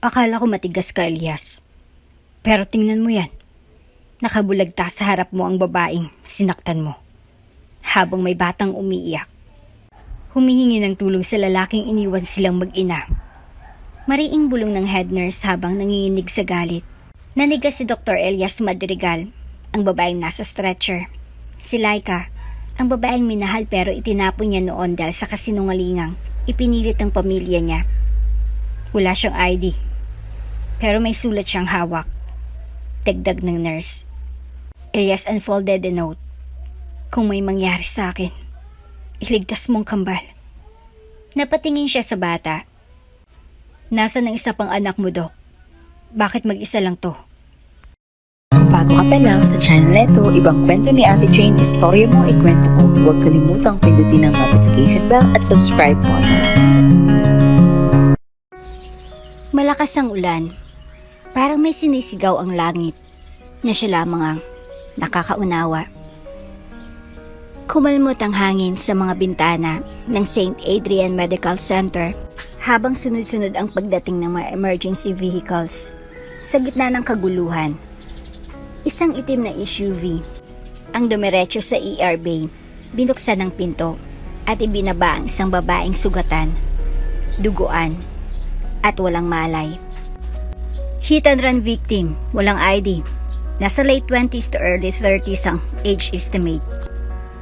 Akala ko matigas ka, Elias. Pero tingnan mo yan. Nakabulagta sa harap mo ang babaeng sinaktan mo. Habang may batang umiiyak. Humihingi ng tulong sa lalaking iniwan silang mag-ina. Mariing bulong ng head nurse habang nanginginig sa galit. Nanigas si Dr. Elias Madrigal, ang babaeng nasa stretcher. Si Laika, ang babaeng minahal pero itinapon niya noon dahil sa kasinungalingang ipinilit ng pamilya niya. Wala siyang ID, pero may sulat siyang hawak. Dagdag ng nurse. Elias unfolded the note. Kung may mangyari sa akin, iligtas mong kambal. Napatingin siya sa bata. Nasaan ang isa pang anak mo, Dok? Bakit mag-isa lang to? Bago ka pa lang sa channel neto, ibang kwento ni Ate Jane, istorya mo, ikwento ko. Huwag kalimutang pindutin ang notification bell at subscribe po. Malakas ang ulan. Parang may sinisigaw ang langit na siya lamang ang nakakaunawa. Kumalmot ang hangin sa mga bintana ng St. Adrian Medical Center habang sunod-sunod ang pagdating ng mga emergency vehicles. Sa gitna ng kaguluhan, isang itim na SUV ang dumiretso sa ER bay, binuksan ng pinto at ibinaba ang isang babaeng sugatan, duguan at walang malay. Hit and run victim, walang ID. Nasa late 20s to early 30s ang age estimate.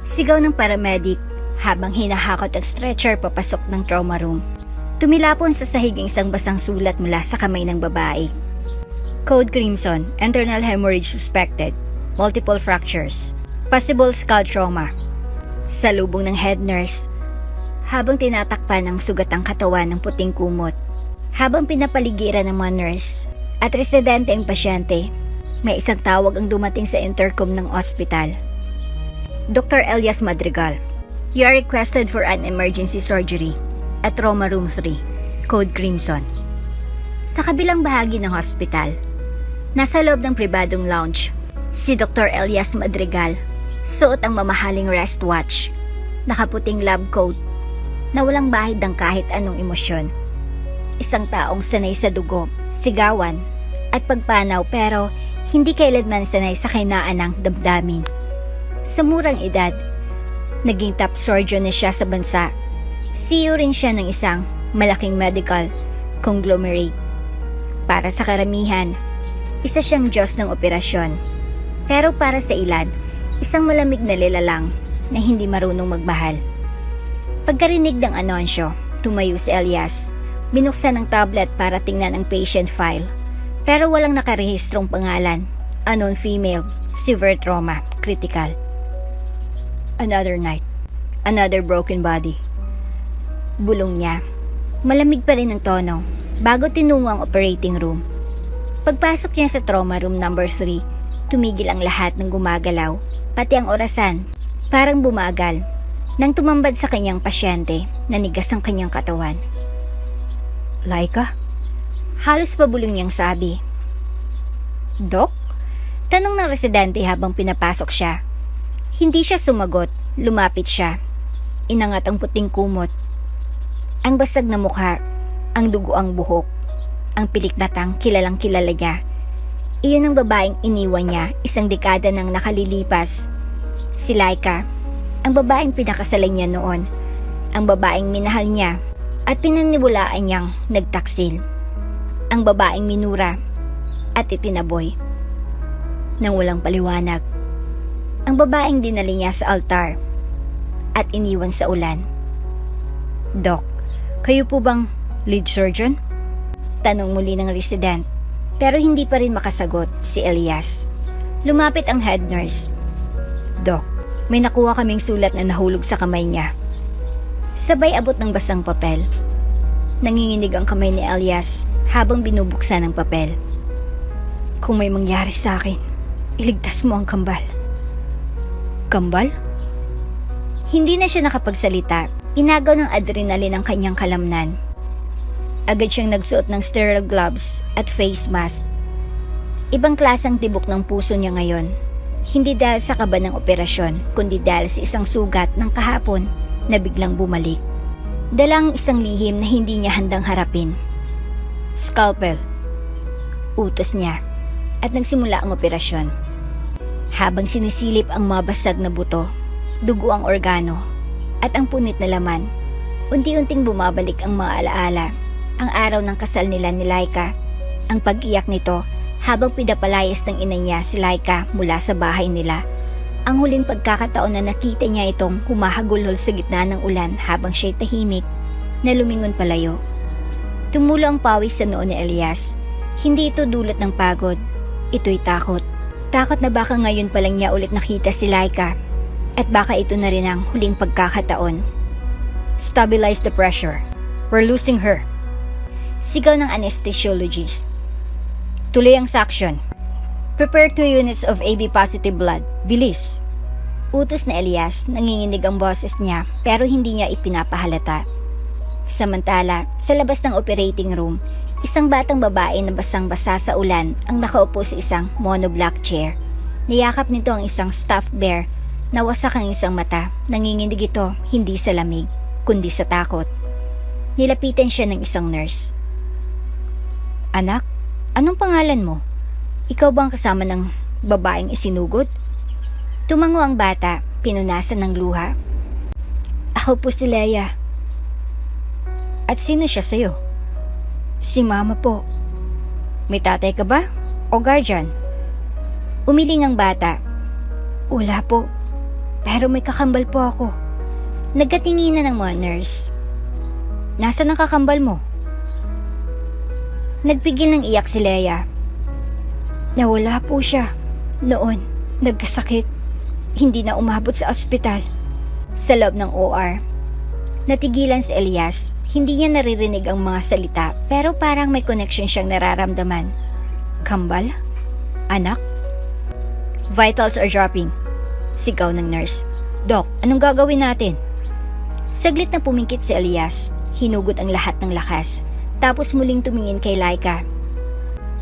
Sigaw ng paramedic habang hinahakot ang stretcher papasok ng trauma room. Tumilapon sa sahig ang isang basang sulat mula sa kamay ng babae. Code Crimson, internal hemorrhage suspected, multiple fractures, possible skull trauma. Salubong ng head nurse habang tinatakpan ng sugat ang katawan ng puting kumot. Habang pinapaligiran ng mga nurse at residente ang pasyente, may isang tawag ang dumating sa intercom ng ospital. Dr. Elias Madrigal, you are requested for an emergency surgery at Trauma Room 3, Code Crimson. Sa kabilang bahagi ng hospital, nasa loob ng pribadong lounge, si Dr. Elias Madrigal, suot ang mamahaling wristwatch, nakaputing lab coat, na walang bahid ng kahit anong emosyon. Isang taong sanay sa dugo, sigawan, at pagpanaw pero hindi kailanman sanay sa kainaan ng damdamin. Sa murang edad, naging top surgeon na siya sa bansa. CEO rin siya ng isang malaking medical conglomerate. Para sa karamihan, isa siyang Diyos ng operasyon. Pero para sa ilan, isang malamig na lilalang na hindi marunong magmahal. Pagkarinig ng anunsyo, tumayo si Elias. Binuksan ang tablet para tingnan ang patient file. Pero walang nakarehistrong pangalan. Unknown female, severe trauma, critical. Another night, another broken body. Bulong niya. Malamig pa rin ang tono bago tinungo ang operating room. Pagpasok niya sa trauma room number 3, tumigil ang lahat ng gumagalaw, pati ang orasan. Parang bumagal nang tumambad sa kanyang pasyente, nanigas ang kanyang katawan. Laika? Halos pabulong niyang sabi. Dok? Tanong ng residente habang pinapasok siya. Hindi siya sumagot, lumapit siya. Inangat ang puting kumot. Ang basag na mukha, ang dugo ang buhok, ang pilik na tang kilalang kilala niya. Iyon ang babaeng iniwan niya isang dekada nang nakalilipas. Si Laika, ang babaeng pinakasalan niya noon, ang babaeng minahal niya at pinaniwalaan niyang nagtaksil. Ang babaeng minura at itinaboy nang walang paliwanag. Ang babaeng dinali niya sa altar at iniwan sa ulan. Doc, kayo po bang lead surgeon? Tanong muli ng resident, pero hindi pa rin makasagot si Elias. Lumapit ang head nurse. Doc, may nakuha kaming sulat na nahulog sa kamay niya. Sabay abot ng basang papel. Nanginginig ang kamay ni Elias habang binubuksan ang papel. Kung may mangyari sa akin, iligtas mo ang kambal. Kambal? Hindi na siya nakapagsalita. Inagaw ng adrenaline ang kanyang kalamnan. Agad siyang nagsuot ng sterile gloves at face mask. Ibang klasang tibok ng puso niya ngayon. Hindi dahil sa kaba ng operasyon, kundi dahil sa isang sugat ng kahapon na biglang bumalik. Dalang isang lihim na hindi niya handang harapin. Scalpel, Utos niya at nagsimula ang operasyon. Habang sinisilip ang mabasag na buto, dugo ang organo at ang punit na laman, unti-unting bumabalik ang mga alaala. Ang araw ng kasal nila ni Laika, ang pag-iyak nito habang pinapalayas ng ina niya si Laika mula sa bahay nila. Ang huling pagkakataon na nakita niya itong humahagulhol sa gitna ng ulan habang siya'y tahimik na lumingon palayo. Tumulo ang pawis sa noo ni Elias. Hindi ito dulot ng pagod, ito'y takot. Takot na baka ngayon pa lang niya ulit nakita si Laika at baka ito na rin ang huling pagkakataon. Stabilize the pressure. We're losing her. Sigaw ng anesthesiologist. Tuloy ang suction. Prepare 2 units of AB positive blood. Bilis. Utos na Elias, nanginginig ang boses niya pero hindi niya ipinapahalata. Samantala, sa labas ng operating room, isang batang babae na basang-basa sa ulan ang nakaupo sa isang monoblock chair. Niyakap nito ang isang stuffed bear na wasak ang isang mata. Nanginginig ito hindi sa lamig, kundi sa takot. Nilapitan siya ng isang nurse. Anak, anong pangalan mo? Ikaw bang kasama ng babaeng isinugod? Tumango ang bata, pinunasan ng luha. Ako po si Leia. At sino siya sa'yo? Si mama po. May tatay ka ba? O guardian? Umiling ang bata. Wala po. Pero may kakambal po ako. Nagkatinginan ng mga nurse. Nasaan ang kakambal mo? Nagpigil ng iyak si Leia. Nawala po siya. Noon, nagkasakit. Hindi na umabot sa ospital. Sa loob ng OR, natigilan si Elias. Hindi niya naririnig ang mga salita pero parang may connection siyang nararamdaman. Kambal? Anak? Vitals are dropping. Sigaw ng nurse. Doc, anong gagawin natin? Saglit na pumingkit si Elias. Hinugot ang lahat ng lakas. Tapos muling tumingin kay Laika.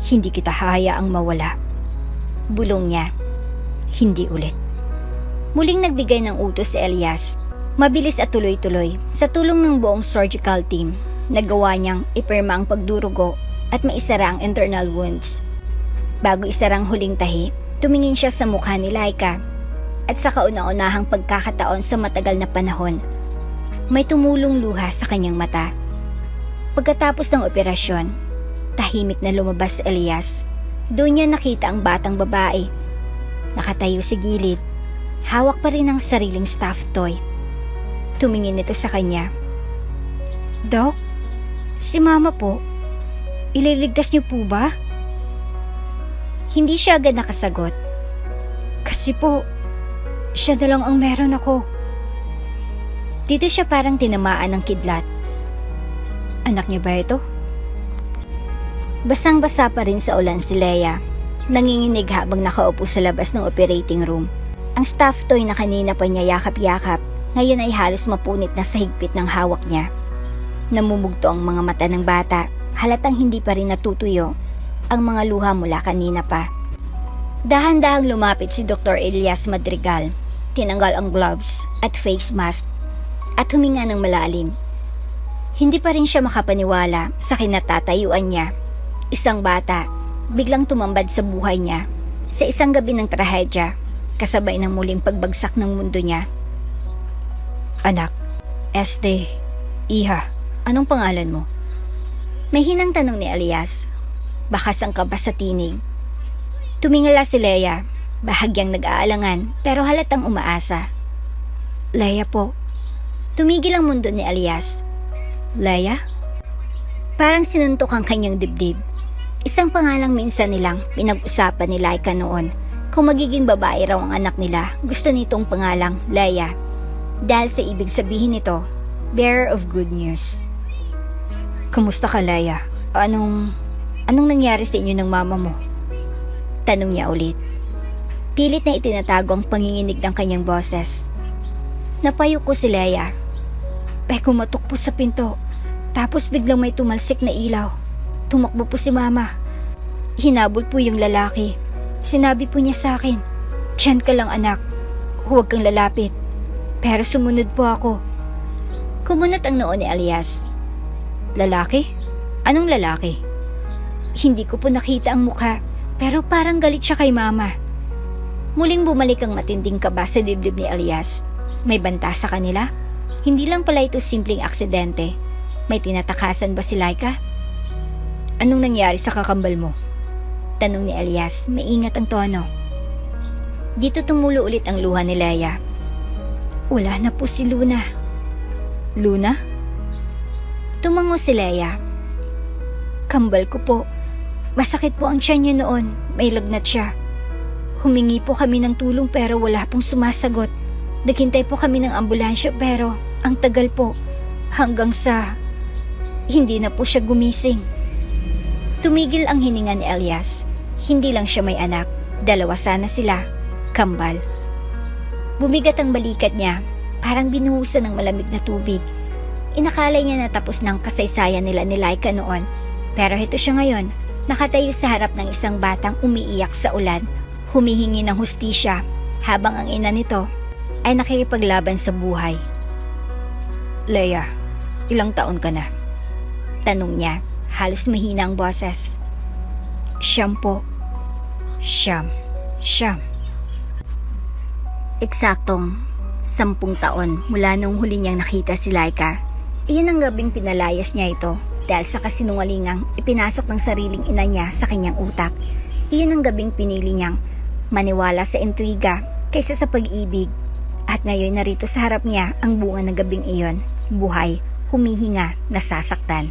Hindi kita hahayaang mawala. Bulong niya. Hindi ulit. Muling nagbigay ng utos si Elias. Mabilis at tuloy-tuloy. Sa tulong ng buong surgical team, nagawa niyang ipirma ang pagdurugo at maisara ang internal wounds. Bago isarang huling tahi, tumingin siya sa mukha ni Laika. At sa kauna-unahang pagkakataon sa matagal na panahon, may tumulong luha sa kanyang mata. Pagkatapos ng operasyon, tahimik na lumabas si Elias. Doon niya nakita ang batang babae. Nakatayo sa gilid. Hawak pa rin ang sariling stuffed toy. Tumingin ito sa kanya. Doc, si mama po. Ililigtas niyo po ba? Hindi siya agad nakasagot. Kasi po, siya na lang ang meron ako. Dito siya parang tinamaan ng kidlat. Anak niya ba ito? Basang-basa pa rin sa ulan si Leia. Nanginginig habang nakaupo sa labas ng operating room. Ang stuffed toy na kanina pa niya yakap-yakap, ngayon ay halos mapunit na sa higpit ng hawak niya. Namumugto ang mga mata ng bata, halatang hindi pa rin natutuyo ang mga luha mula kanina pa. Dahan-dahang lumapit si Dr. Elias Madrigal, tinanggal ang gloves at face mask at huminga ng malalim. Hindi pa rin siya makapaniwala sa kinatatayuan niya. Isang bata, biglang tumambad sa buhay niya sa isang gabi ng trahedya, kasabay ng muling pagbagsak ng mundo niya. Anak, Iha, anong pangalan mo? May hinang tanong ni Elias. Baka sangka ba sa tinig? Tumingala si Leia, bahagyang nag-aalangan pero halatang umaasa. Leia po. Tumigil ang mundo ni Elias. Leia? Parang sinuntok ang kanyang dibdib. Isang pangalang minsan nilang pinag-usapan ni Laika noon. Kung magiging babae raw ang anak nila, gusto nitong pangalang Leia. Dahil sa ibig sabihin nito, bearer of good news. Kumusta ka, Leia? Anong nangyari sa inyo ng mama mo? Tanong niya ulit. Pilit na itinatago ang panginginig ng kanyang boses. Napayo ko si Leia. Kumatok po sa pinto. Tapos biglang may tumalsik na ilaw. Tumakbo po si mama. Hinabol po yung lalaki. Sinabi po niya sa akin, "Diyan ka lang anak. Huwag kang lalapit." Pero sumunod po ako. Kumunot ang noo ni Elias. Lalaki? Anong lalaki? Hindi ko po nakita ang mukha, pero parang galit siya kay Mama. Muling bumalik ang matinding kaba sa dibdib ni Elias. May banta sa kanila? Hindi lang pala ito simpleng aksidente. May tinatakasan ba si Laika? Anong nangyari sa kakambal mo? Tanong ni Elias, maingat ang tono. Dito tumulo ulit ang luha ni Leia. Wala na po si Luna. Luna? Tumango si Leia. Kambal ko po. Masakit po ang tiyan niya noon. May lagnat siya. Humingi po kami ng tulong pero wala pong sumasagot. Naghintay po kami ng ambulansya pero ang tagal po. Hanggang sa hindi na po siya gumising. Tumigil ang hininga ni Elias. Hindi lang siya may anak. Dalawa sana sila. Kambal. Bumigat ang balikat niya. Parang binuhusan ng malamig na tubig. Inakala niya na tapos ng kasaysayan nila ni Laika noon. Pero ito siya ngayon. Nakatayo sa harap ng isang batang umiiyak sa ulan, humihingi ng hustisya, habang ang ina nito ay nakikipaglaban sa buhay. Leia, ilang taon ka na? Tanong niya, halos mahina ang boses. Siyam po. Siyam. Eksaktong 10 taon mula nung huli niyang nakita si Laika. Iyon ang gabing pinalayas niya ito. Dahil sa kasinungalingang ipinasok ng sariling ina niya sa kanyang utak. Iyon ang gabing pinili niyang maniwala sa intriga kaysa sa pag-ibig. At ngayon narito sa harap niya ang bunga ng gabing iyon. Buhay, humihinga, nasasaktan.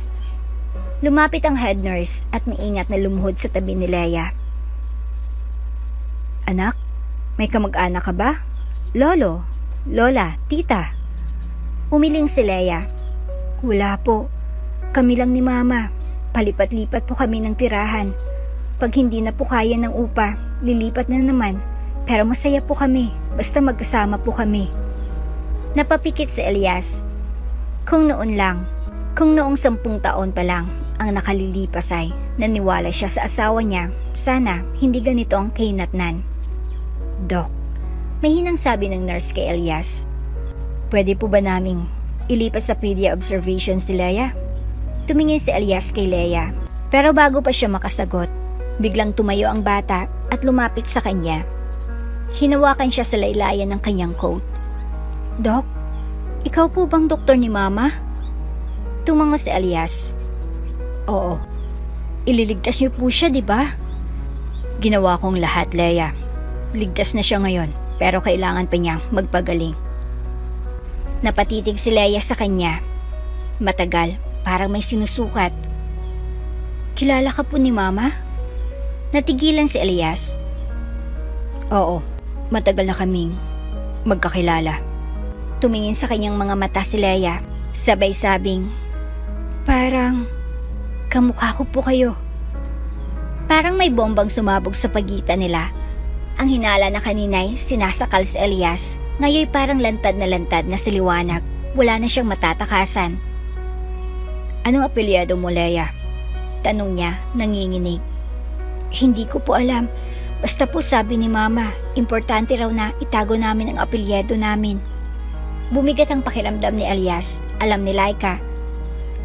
Lumapit ang head nurse at maingat na lumuhod sa tabi ni Leia. Anak, may kamag-anak ka ba? Lolo, lola, tita. Umiling si Leia. Wala po. Kami lang ni Mama. Palipat-lipat po kami ng tirahan. Pag hindi na po kaya ng upa, lilipat na naman. Pero masaya po kami, basta magkasama po kami. Napapikit si Elias. Kung noong 10 taon pa lang ang nakalilipas ay naniwala siya sa asawa niya, sana hindi ganito ang kahinatnan. Doc, may hinang sabi ng nurse kay Elias. Pwede po ba naming ilipat sa pedia observation si Leia? Tumingin si Elias kay Leia. Pero bago pa siya makasagot, biglang tumayo ang bata at lumapit sa kanya. Hinawakan siya sa laylayan ng kanyang coat. Doc, ikaw po bang doktor ni Mama? Tumango si Elias. Oo. Ililigtas niyo po siya, di ba? Ginawa kong lahat, Leia. Ligtas na siya ngayon, pero kailangan pa niyang magpagaling. Napatitig si Leia sa kanya. Matagal. Parang may sinusukat. Kilala ka po ni Mama? Natigilan si Elias. Oo, matagal na kaming magkakilala. Tumingin sa kanyang mga mata si Leia, sabay sabing, parang kamukha ko po kayo. Parang may bombang sumabog sa pagitan nila. Ang hinala na kanina'y sinasakal si Elias, ngayon parang lantad na sa liwanag. Wala na siyang matatakasan. Anong apelyado mo, Leia? Tanong niya, nanginginig. Hindi ko po alam. Basta po sabi ni Mama, importante raw na itago namin ang apelyado namin. Bumigat ang pakiramdam ni Elias. Alam ni Laika.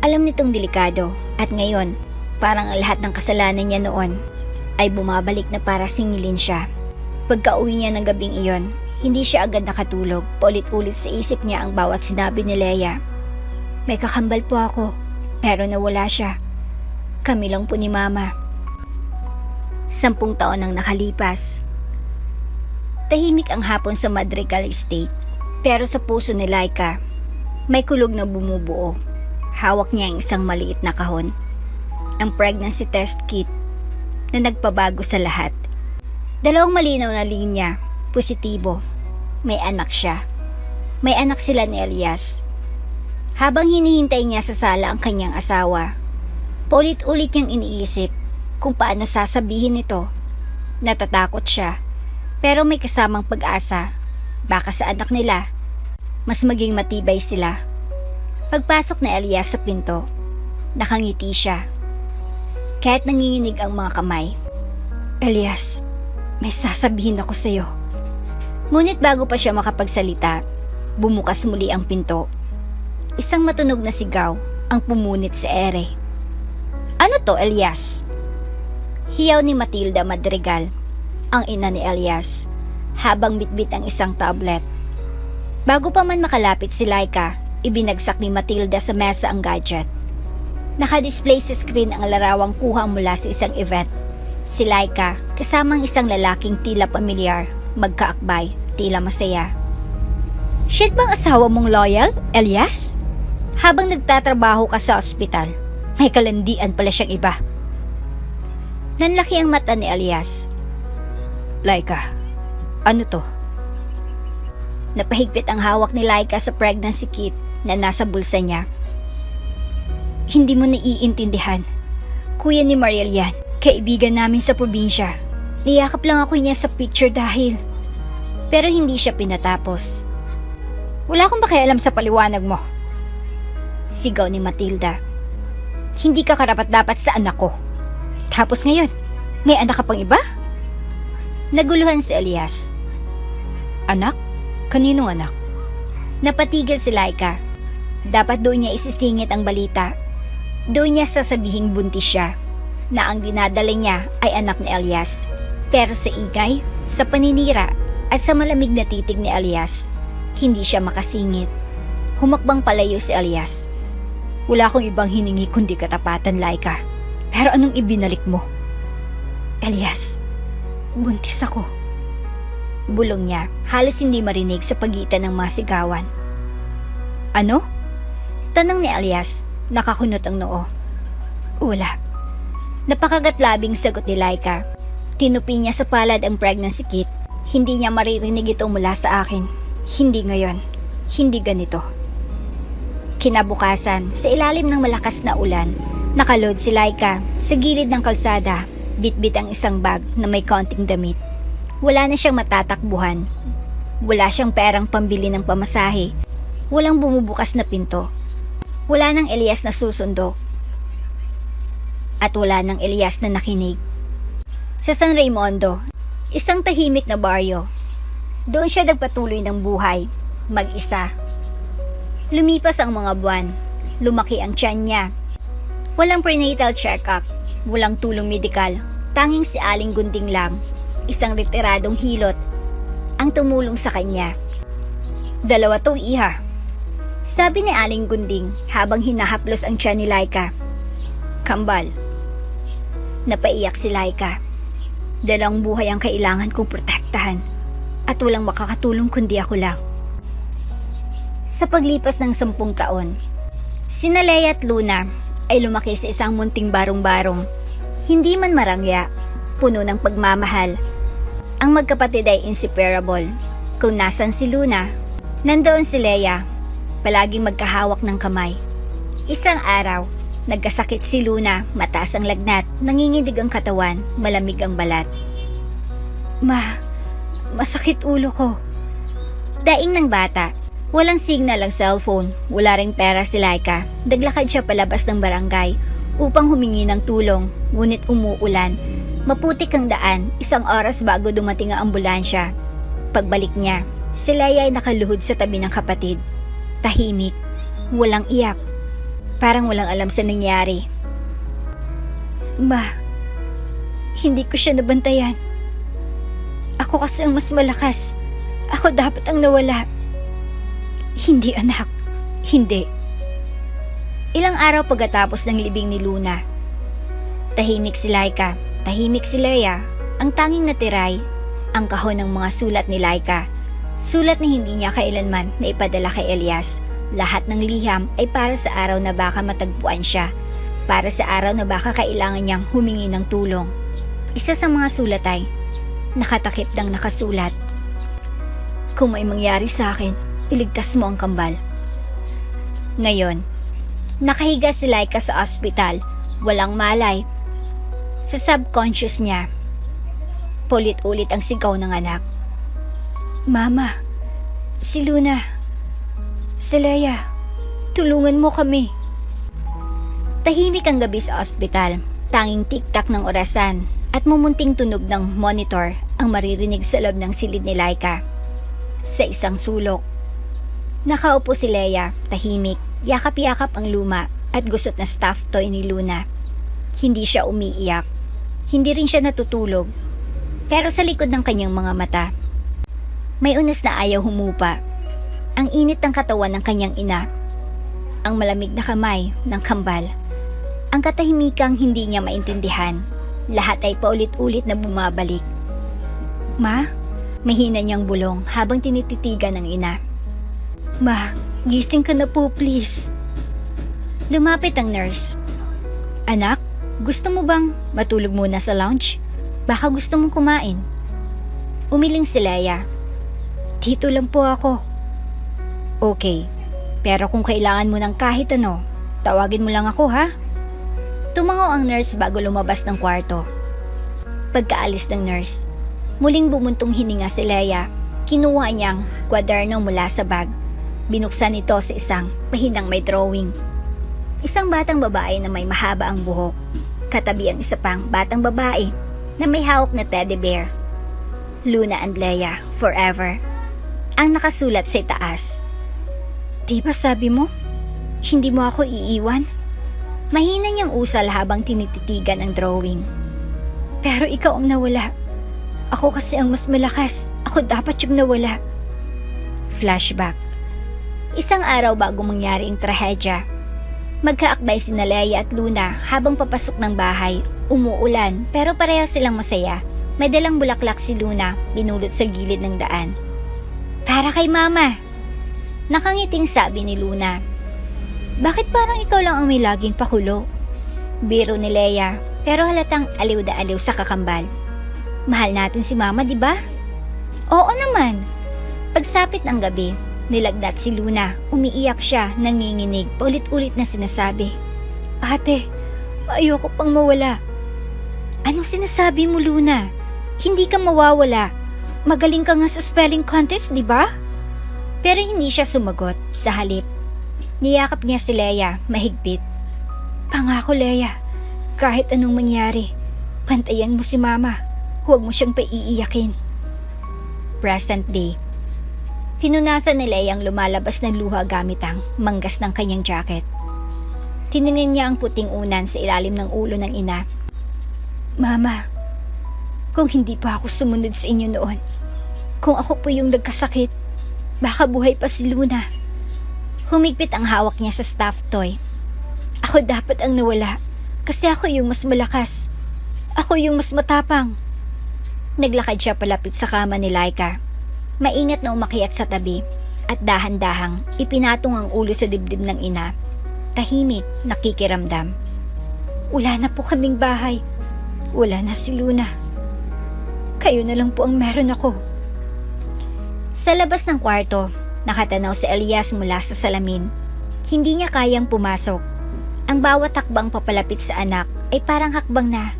Alam nitong delikado. At ngayon, parang ang lahat ng kasalanan niya noon ay bumabalik na para singilin siya. Pagka-uwi niya ng gabing iyon, hindi siya agad nakatulog. Paulit-ulit sa isip niya ang bawat sinabi ni Leia. May kakambal po ako. Pero nawala siya. Kami lang po ni Mama. 10 taon ang nakalipas. Tahimik ang hapon sa Madrigal Estate. Pero sa puso ni Laika, may kulog na bumubuo. Hawak niya ang isang maliit na kahon. Ang pregnancy test kit na nagpabago sa lahat. 2 malinaw na linya, positibo. May anak siya. May anak sila ni Elias. Habang hinihintay niya sa sala ang kanyang asawa, paulit-ulit niyang iniisip kung paano sasabihin ito. Natatakot siya, pero may kasamang pag-asa. Baka sa anak nila, mas maging matibay sila. Pagpasok ni Elias sa pinto, nakangiti siya. Kahit nanginginig ang mga kamay. Elias, may sasabihin ako sa'yo. Ngunit bago pa siya makapagsalita, bumukas muli ang pinto. Isang matunog na sigaw ang pumunit sa ere. Ano to, Elias? Hiyaw ni Matilda Madrigal, ang ina ni Elias, habang bitbit ang isang tablet. Bago pa man makalapit si Laika, ibinagsak ni Matilda sa mesa ang gadget. Nakadisplay sa screen ang larawang kuha mula sa isang event. Si Laika, kasamang isang lalaking tila pamilyar, magkaakbay, tila masaya. Shit bang asawa mong loyal, Elias? Habang nagtatrabaho ka sa ospital, may kalandian pala siyang iba. Nanlaki ang mata ni Elias. Laika, ano to? Napahigpit ang hawak ni Laika sa pregnancy kit na nasa bulsa niya. Hindi mo naiintindihan. Kuya ni Mariel yan, kaibigan namin sa probinsya. Niyakap lang ako niya sa picture dahil. Pero hindi siya pinatapos. Wala akong pakialam sa paliwanag mo. Sigaw ni Matilda. Hindi ka karapat-dapat sa anak ko. Tapos ngayon, may anak ka pang iba? Naguluhan si Elias. Anak? Kaninong anak? Napatigil si Laika. Dapat doon niya isisingit ang balita. Doon niya sasabihing buntis siya, na ang dinadala niya ay anak ni Elias. Pero sa ingay, sa paninira, at sa malamig na titig ni Elias, hindi siya makasingit. Humakbang palayo si Elias. Wala akong ibang hiningi kundi katapatan, Laika. Pero anong ibinalik mo? Elias, buntis ako. Bulong niya, halos hindi marinig sa pagitan ng mga sigawan. Ano? Tanong ni Elias, nakakunot ang noo. Wala. Napakagat-labing sagot ni Laika. Tinupi niya sa palad ang pregnancy kit. Hindi niya maririnig ito mula sa akin. Hindi ngayon. Hindi ganito. Kinabukasan, sa ilalim ng malakas na ulan, nakaload si Laika sa gilid ng kalsada, bitbit ang isang bag na may konting damit. Wala na siyang matatakbuhan. Wala siyang perang pambili ng pamasahe. Walang bumubukas na pinto. Wala nang Elias na susundo. At wala nang Elias na nakinig. Sa San Raimundo, isang tahimik na baryo. Doon siya nagpatuloy ng buhay, mag-isa. Lumipas ang mga buwan. Lumaki ang tiyan niya. Walang prenatal check-up. Walang tulong medikal. Tanging si Aling Gunding lang, isang retiradong hilot, ang tumulong sa kanya. 2 tong iha. Sabi ni Aling Gunding habang hinahaplos ang tiyan ni Laika. Kambal. Napaiyak si Laika. 2 buhay ang kailangan kong protektahan at walang makakatulong kundi ako lang. Sa paglipas ng 10 taon, sina Leia at Luna ay lumaki sa isang munting barong-barong. Hindi man marangya, puno ng pagmamahal. Ang magkapatid ay inseparable. Kung nasan si Luna, nandoon si Leia, palaging magkahawak ng kamay. Isang araw, nagkasakit si Luna, mataas ang lagnat, nanginginig ang katawan, malamig ang balat. Masakit ulo ko. Daing ng bata, walang signal ang cellphone, wala ring pera si Laika. Naglakad siya palabas ng barangay upang humingi ng tulong, ngunit umuulan. Maputik ang daan, 1 oras bago dumating ang ambulansya. Pagbalik niya, si Leia ay nakaluhod sa tabi ng kapatid. Tahimik, walang iyak, parang walang alam sa nangyari. Hindi ko siya nabantayan. Ako kasi ang mas malakas. Ako dapat ang nawala. Hindi anak, hindi. Ilang araw pagkatapos ng libing ni Luna, tahimik si Laika, tahimik si Leia. Ang tanging natiray, ang kahon ng mga sulat ni Laika. Sulat na hindi niya kailanman na ipadala kay Elias. Lahat ng liham ay para sa araw na baka matagpuan siya, para sa araw na baka kailangan niyang humingi ng tulong. Isa sa mga sulat ay nakatakip ng nakasulat, kung may mangyari sa akin, iligtas mo ang kambal. Ngayon, nakahiga si Laika sa ospital, walang malay. Sa subconscious niya, paulit-ulit ang sigaw ng anak. Mama, si Luna, si Leia, tulungan mo kami. Tahimik ang gabi sa ospital, tanging tik-tak ng orasan at mumunting tunog ng monitor ang maririnig sa loob ng silid ni Laika. Sa isang sulok, nakaupo si Leia, tahimik, yakap-yakap ang luma at gusot na stuffed toy ni Luna. Hindi siya umiiyak. Hindi rin siya natutulog. Pero sa likod ng kanyang mga mata, may unos na ayaw humupa. Ang init ng katawan ng kanyang ina. Ang malamig na kamay ng kambal. Ang katahimikang hindi niya maintindihan. Lahat ay paulit-ulit na bumabalik. Ma? Mahina niyang bulong habang tinititigan ng ina. Ma, gising ka na po please. Lumapit ang nurse. Anak, gusto mo bang matulog muna sa lounge? Baka gusto mong kumain. Umiling si Leia. Dito lang po ako. Okay, pero kung kailangan mo ng kahit ano, tawagin mo lang ako ha? Tumango ang nurse bago lumabas ng kwarto. Pagkaalis ng nurse, muling bumuntong hininga si Leia. Kinuha niyang kwaderno mula sa bag. Binuksan ito sa isang pahinang may drawing. Isang batang babae na may mahaba ang buhok. Katabi ang isa pang batang babae na may hawak na teddy bear. Luna and Leia, forever. Ang nakasulat sa itaas. Di ba sabi mo, hindi mo ako iiwan? Mahina niyang usal habang tinititigan ang drawing. Pero ikaw ang nawala. Ako kasi ang mas malakas. Ako dapat yung nawala. Flashback. Isang araw bago mangyari ang trahedya. Magkaakbay sina Leia at Luna habang papasok ng bahay. Umuulan pero pareho silang masaya. May dalang bulaklak si Luna, binulot sa gilid ng daan. Para kay Mama. Nakangiting sabi ni Luna. Bakit parang ikaw lang ang may laging pakulo? Biro ni Leia, pero halatang aliw na aliw sa kakambal. Mahal natin si Mama, di ba? Oo naman. Pagsapit ng gabi, nilagnat si Luna. Umiiyak siya, nanginginig, paulit-ulit na sinasabi. Ate, ayoko pang mawala. Anong sinasabi mo, Luna? Hindi ka mawawala. Magaling ka nga sa spelling contest, di ba? Pero hindi siya sumagot. Sa halip, niyakap niya si Leia, mahigpit. Pangako, Leia, kahit anong mangyari, pantayan mo si Mama. Huwag mo siyang paiiyakin. Present day. Pinunasan ni Leia ang lumalabas ng luha gamit ang manggas ng kanyang jacket. Tiningin niya ang puting unan sa ilalim ng ulo ng ina. Mama, kung hindi pa ako sumunod sa inyo noon, kung ako po yung nagkasakit, baka buhay pa si Luna. Humigpit ang hawak niya sa stuffed toy. Ako dapat ang nawala, kasi ako yung mas malakas. Ako yung mas matapang. Naglakad siya palapit sa kama ni Laika. Maingat na umakyat sa tabi at dahan-dahang ipinatong ang ulo sa dibdib ng ina. Tahimik, nakikiramdam. Wala na po kaming bahay. Wala na si Luna. Kayo na lang po ang meron ako. Sa labas ng kwarto, nakatanaw si Elias mula sa salamin. Hindi niya kayang pumasok. Ang bawat hakbang papalapit sa anak ay parang hakbang na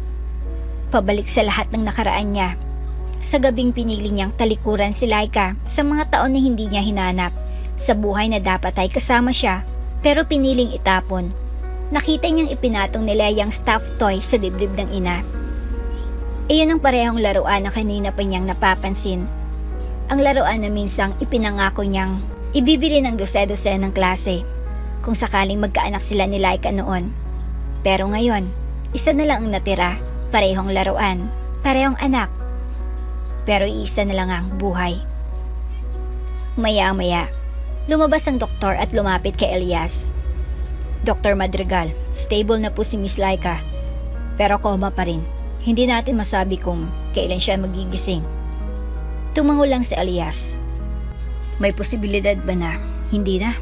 pabalik sa lahat ng nakaraan niya. Sa gabing pinili niyang talikuran si Laika sa mga taon na hindi niya hinanap, sa buhay na dapat ay kasama siya, pero piniling itapon. Nakita niyang ipinatong ni Leia ang stuffed toy sa dibdib ng ina. Iyon ang parehong laruan na kanina pa niyang napapansin. Ang laruan na minsang ipinangako niyang ibibili ng dose-dose ng klase kung sakaling magkaanak sila ni Laika noon. Pero ngayon, isa na lang ang natira, parehong laruan, parehong anak. Pero iisa na lang ang buhay. Maya-maya, lumabas ang doktor at lumapit kay Elias. Dr. Madrigal, stable na po si Miss Laika, pero coma pa rin. Hindi natin masabi kung kailan siya magigising. Tumango lang si Elias. May posibilidad ba na hindi na?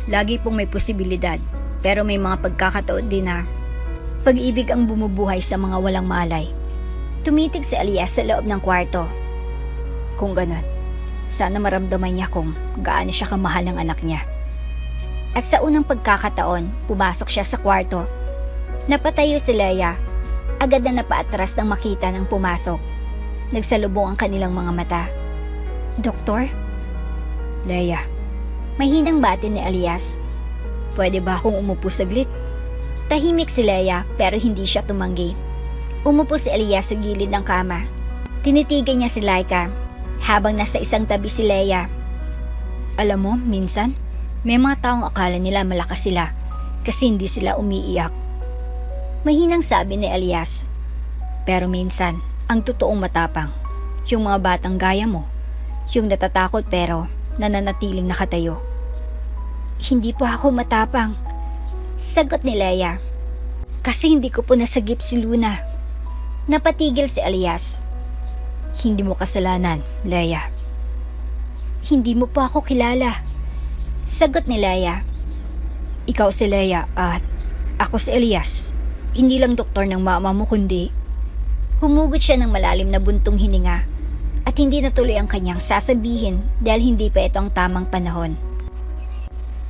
Lagi pong may posibilidad, pero may mga pagkakataon din na pag-ibig ang bumubuhay sa mga walang malay. Tumitig si Elias sa loob ng kwarto. Kung ganun, sana maramdaman niya kung gaano siya kamahal ng anak niya. At sa unang pagkakataon, pumasok siya sa kwarto. Napatayo si Leia. Agad na napaatras nang makita ng pumasok. Nagsalubong ang kanilang mga mata. Doktor? Leia. Mahinang bati ni Elias. Pwede ba akong umupo saglit? Tahimik si Leia pero hindi siya tumanggi. Umupo si Elias sa gilid ng kama. Tinitigan niya si Laika habang nasa isang tabi si Leia. Alam mo, minsan, may mga taong akala nila malakas sila kasi hindi sila umiiyak. Mahinang sabi ni Elias. Pero minsan, ang totoong matapang, yung mga batang gaya mo, yung natatakot pero nananatiling nakatayo. Hindi po ako matapang, sagot ni Leia. Kasi hindi ko po nasagip si Luna. Napatigil si Elias. Hindi mo kasalanan, Leia. Hindi mo pa ako kilala, sagot ni Leia. Ikaw si Leia at ako si Elias. Hindi lang doktor ng mama mo kundi... Humugot siya ng malalim na buntong hininga at hindi natuloy ang kanyang sasabihin dahil hindi pa ito ang tamang panahon.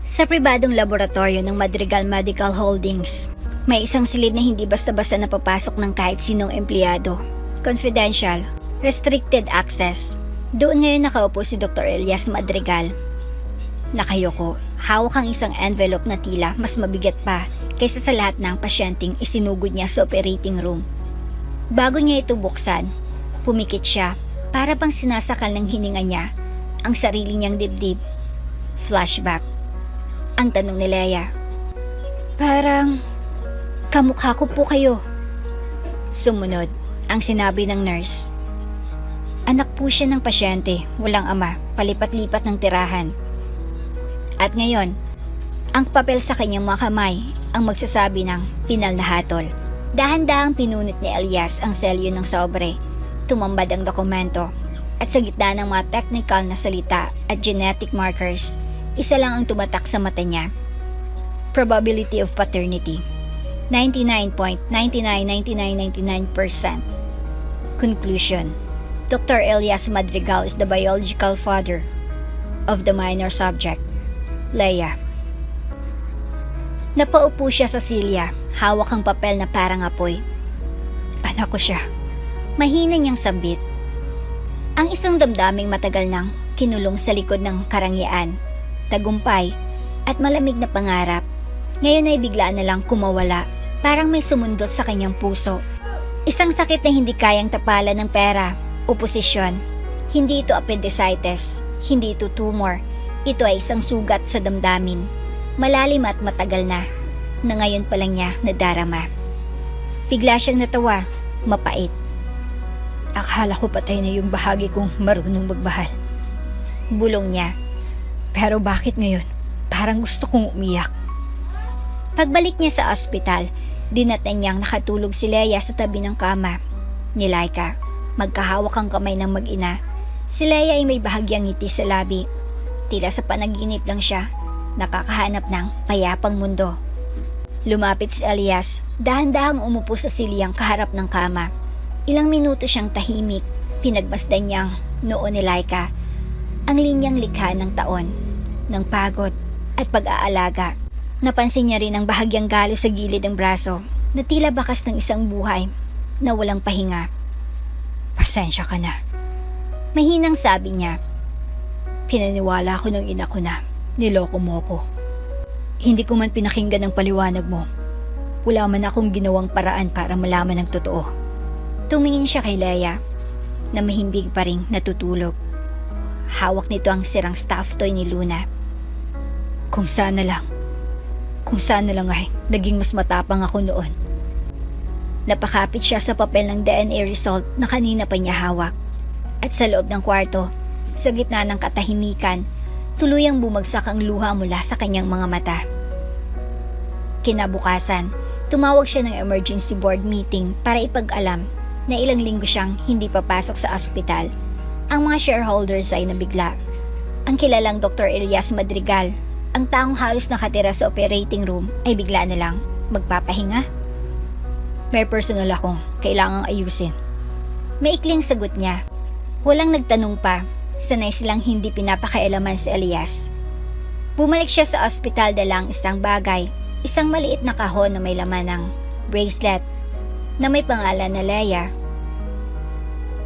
Sa pribadong laboratorio ng Madrigal Medical Holdings, may isang silid na hindi basta-basta napapasok ng kahit sinong empleyado. Confidential, restricted access. Doon ngayon nakaupo si Dr. Elias Madrigal. Nakayoko, hawak ang isang envelope na tila mas mabigat pa kaysa sa lahat ng pasyenteng isinugod niya sa operating room. Bago niya ito buksan, pumikit siya para bang sinasakal ng hininga niya ang sarili niyang dibdib. Flashback. Ang tanong ni Leia. Parang kamukha ko po kayo. Sumunod ang sinabi ng nurse. Anak po siya ng pasyente, walang ama, palipat-lipat ng tirahan. At ngayon, ang papel sa kanyang mga kamay ang magsasabi ng pinal na hatol. Dahan-dahang pinunit ni Elias ang selyo ng sobre, tumambad ang dokumento, at sa gitna ng mga technical na salita at genetic markers, isa lang ang tumatak sa mata niya. Probability of paternity, 99.999999%. Conclusion: Dr. Elias Madrigal is the biological father of the minor subject, Leia. Napaupo siya sa silya, hawak ang papel na parang apoy. Anak ko siya. Mahina niyang sambit. Ang isang damdaming matagal nang kinulong sa likod ng karangyaan, tagumpay, at malamig na pangarap, ngayon ay bigla na lang kumawala, parang may sumundot sa kanyang puso. Isang sakit na hindi kayang tapalan ng pera o posisyon. Hindi ito appendicitis, hindi ito tumor, ito ay isang sugat sa damdamin. Malalim at matagal na ngayon pa lang niya nadarama. Bigla siyang natawa, mapait. Akala ko patay na yung bahagi kong marunong magbahal. Bulong niya. Pero bakit ngayon? Parang gusto kong umiyak. Pagbalik niya sa ospital, dinatan niyang nakatulog si Leia sa tabi ng kama ni Laika. Magkahawak ang kamay ng mag-ina. Si Leia ay may bahagyang ngiti sa labi. Tila sa panaginip lang siya, nakakahanap ng payapang mundo. Lumapit si Elias, dahan-dahang umupo sa silyang kaharap ng kama. Ilang minuto siyang tahimik, pinagmasdan niyang noo ni Laika, ang linyang likha ng taon, ng pagod at pag-aalaga. Napansin niya rin ang bahagyang galo sa gilid ng braso, na tila bakas ng isang buhay na walang pahinga. Pasensya ka na, mahinang sabi niya. Pinaniwala ko ng ina ko na niloko mo ko. Hindi ko man pinakinggan ang paliwanag mo. Wala man akong ginawang paraan para malaman ang totoo. Tumingin siya kay Leia, na mahimbing pa ring natutulog. Hawak nito ang sirang stuffed toy ni Luna. Kung sana lang ay naging mas matapang ako noon. Napakapit siya sa papel ng DNA result na kanina pa niya hawak. At sa loob ng kwarto, sa gitna ng katahimikan, tuluyang bumagsak ang luha mula sa kanyang mga mata. Kinabukasan, tumawag siya ng emergency board meeting para ipag-alam na ilang linggo siyang hindi papasok sa ospital. Ang mga shareholders ay nabigla. Ang kilalang Dr. Elias Madrigal, ang taong halos nakatira sa operating room, ay bigla na lang magpapahinga. May personal akong kailangang ayusin. Maikling sagot niya. Walang nagtanong pa. Sanay silang hindi pinapakailaman si Elias. Bumalik siya sa ospital dalang isang bagay, isang maliit na kahon na may laman ng bracelet na may pangalan na Leia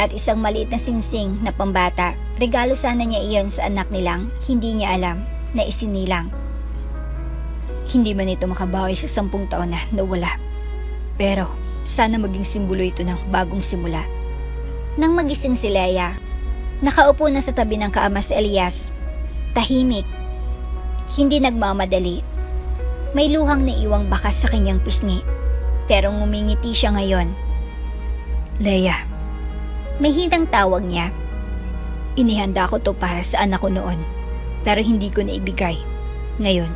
at isang maliit na singsing na pambata. Regalo sana niya iyon sa anak nilang hindi niya alam na isinilang. Hindi man ito makabawi sa 10 taon na nawala. Pero sana maging simbolo ito ng bagong simula. Nang magising si Leia, nakaupo na sa tabi ng kaama si Elias. Tahimik. Hindi nagmamadali. May luhang naiwang bakas sa kanyang pisngi. Pero ngumingiti siya ngayon. Leia. May hintang tawag niya. Inihanda ko to para sa anak ko noon, pero hindi ko na ibigay. Ngayon,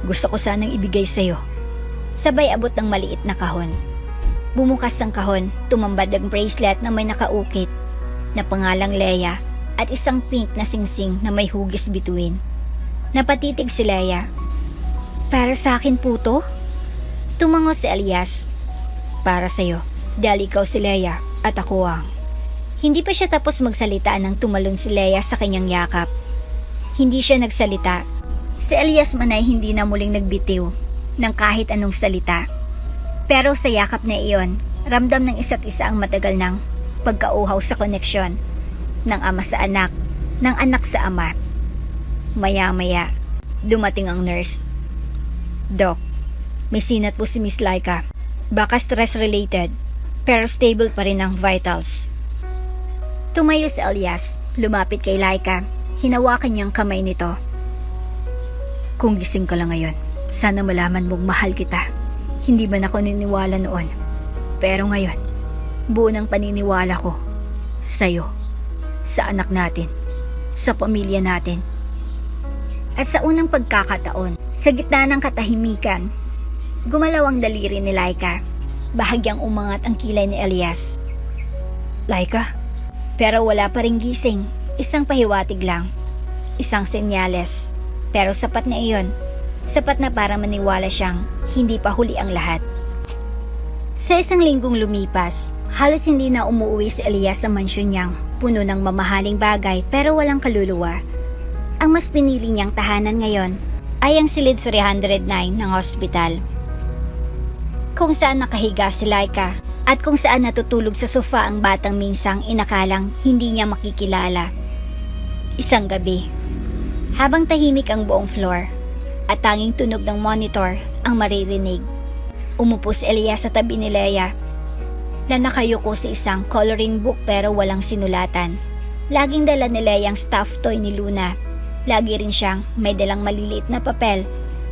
gusto ko sanang ibigay sa'yo. Sabay abot ng maliit na kahon. Bumukas ang kahon, tumambad ang bracelet na may nakaukit na pangalang Leia at isang pink na singsing na may hugis bituin. Napatitig si Leia. Para sa akin po to? Tumango si Elias. Para sa'yo, dahil ikaw si Leia at ako ang... Hindi pa siya tapos magsalita nang tumalon si Leia sa kanyang yakap. Hindi siya nagsalita. Si Elias man ay hindi na muling nagbitiw ng kahit anong salita. Pero sa yakap na iyon, ramdam ng isa't isa ang matagal ng pagkauhaw sa koneksyon ng ama sa anak, ng anak sa ama. Maya-maya, dumating ang nurse. Doc, may sinat po si Miss Laika. Baka stress-related, pero stable pa rin ang vitals. Tumayo si Elias, lumapit kay Laika, hinawakan niyang kamay nito. Kung gising ka lang ngayon, sana malaman mong mahal kita. Hindi man ako niniwala noon, pero ngayon, buo ng paniniwala ko sa'yo, sa anak natin, sa pamilya natin. At sa unang pagkakataon, sa gitna ng katahimikan, gumalaw ang daliri ni Laika. Bahagyang umangat ang kilay ni Elias. Laika? Pero wala pa ring gising. Isang pahiwatig lang. Isang senyales. Pero sapat na iyon. Sapat na para maniwala siyang hindi pa huli ang lahat. Sa isang linggong lumipas, halos hindi na umuwi si Elias sa mansyon niyang puno ng mamahaling bagay pero walang kaluluwa. Ang mas pinili niyang tahanan ngayon ay ang silid 309 ng hospital. Kung saan nakahiga si Laika at kung saan natutulog sa sofa ang batang minsang inakalang hindi niya makikilala. Isang gabi, habang tahimik ang buong floor at tanging tunog ng monitor ang maririnig, umupo si Elias sa tabi ni Leia na nakayuko sa isang coloring book pero walang sinulatan. Laging dala ni Leia ang stuffed toy ni Luna. Lagi rin siyang may dalang maliliit na papel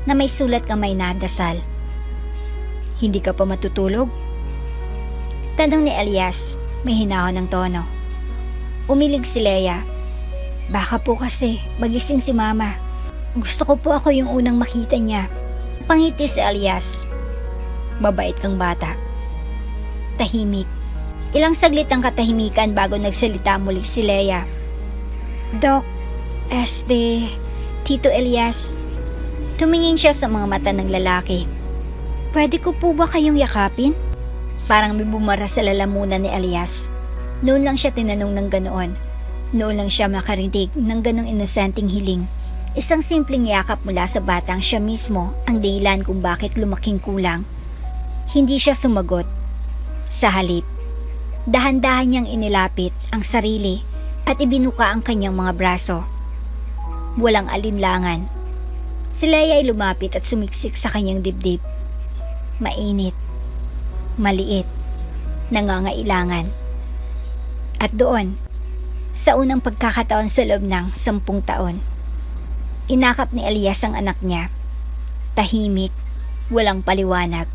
na may sulat kamay na dasal. Hindi ka pa matutulog? Tanong ni Elias, may hinahon ng tono. Umilig si Leia. Baka po kasi magising si Mama. Gusto ko po ako yung unang makita niya. Pangiti si Elias. Mabait kang bata. Tahimik. Ilang saglit ang katahimikan bago nagsalita muli si Leia. Doc, Tito Elias. Tumingin siya sa mga mata ng lalaki. Pwede ko po ba kayong yakapin? Parang may bumara sa lalamunan ni Elias. Noon lang siya tinanong ng ganoon. Noon lang siya makarinig ng ganong inosenteng hiling. Isang simpleng yakap mula sa batang siya mismo ang dahilan kung bakit lumaking kulang. Hindi siya sumagot. Sa halip, dahan-dahan niyang inilapit ang sarili at ibinuka ang kanyang mga braso. Walang alinlangan. Si Leia ay lumapit at sumiksik sa kanyang dibdib. Mainit, maliit, nangangailangan. At doon, sa unang pagkakataon sa loob ng 10 taon, inakap ni Elias ang anak niya. Tahimik, walang paliwanag,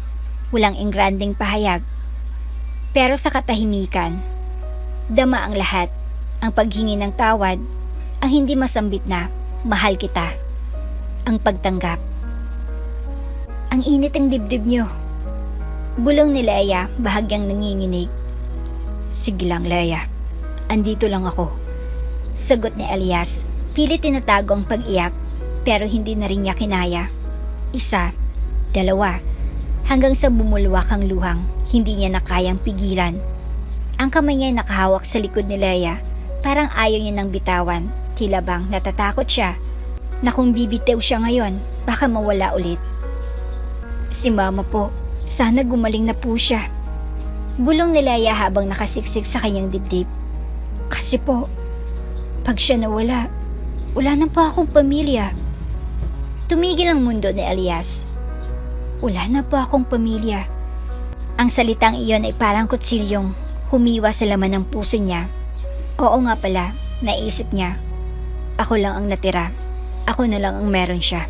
walang ingranding pahayag. Pero sa katahimikan, dama ang lahat, ang paghingi ng tawad, ang hindi masambit na, mahal kita, ang pagtanggap. Ang init ang dibdib niyo. Bulong ni Leia, bahagyang nanginginig. Sige lang, Leia. Andito lang ako. Sagot ni Elias, pilit tinatago ang pag-iyak, pero hindi na rin niya kinaya. 1, 2, hanggang sa bumulwak ang luhang, hindi niya na kayang pigilan. Ang kamay niya ay nakahawak sa likod ni Leia, parang ayaw niya nang bitawan, tila bang natatakot siya, na kung bibitew siya ngayon, baka mawala ulit. Si Mama po, sana gumaling na po siya. Bulong ni Leia habang nakasiksik sa kanyang dibdib. Kasi po, pag siya nawala, wala na po akong pamilya. Tumigil ang mundo ni Elias. Wala na po akong pamilya. Ang salitang iyon ay parang kutsilyong humiwa sa laman ng puso niya. Oo nga pala, naisip niya. Ako lang ang natira. Ako na lang ang meron siya.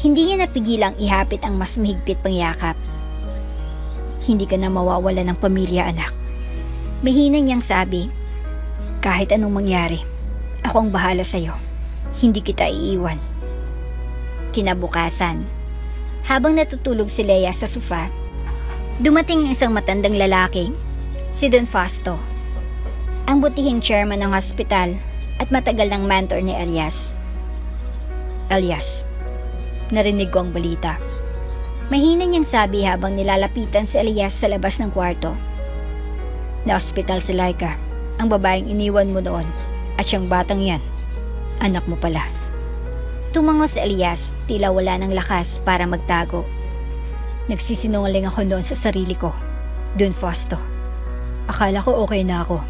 Hindi niya napigilang ihapit ang mas mahigpit pang yakap. Hindi ka na mawawala ng pamilya, anak. Mahina niyang sabi, "Kahit anong mangyari, ako ang bahala sa'yo. Hindi kita iiwan." Kinabukasan, habang natutulog si Leia sa sofa, dumating ang isang matandang lalaki, si Don Fausto, ang butihing chairman ng hospital at matagal ng mentor ni Elias. "Elias, narinig ko ang balita." Mahina niyang sabi habang nilalapitan si Elias sa labas ng kwarto. "Na-hospital si Laika, ang babaeng iniwan mo noon, at siyang batang yan, anak mo pala." Tumango si Elias, tila wala ng lakas para magtago. "Nagsisinungaling ako noon sa sarili ko, Don Fausto. Akala ko okay na ako.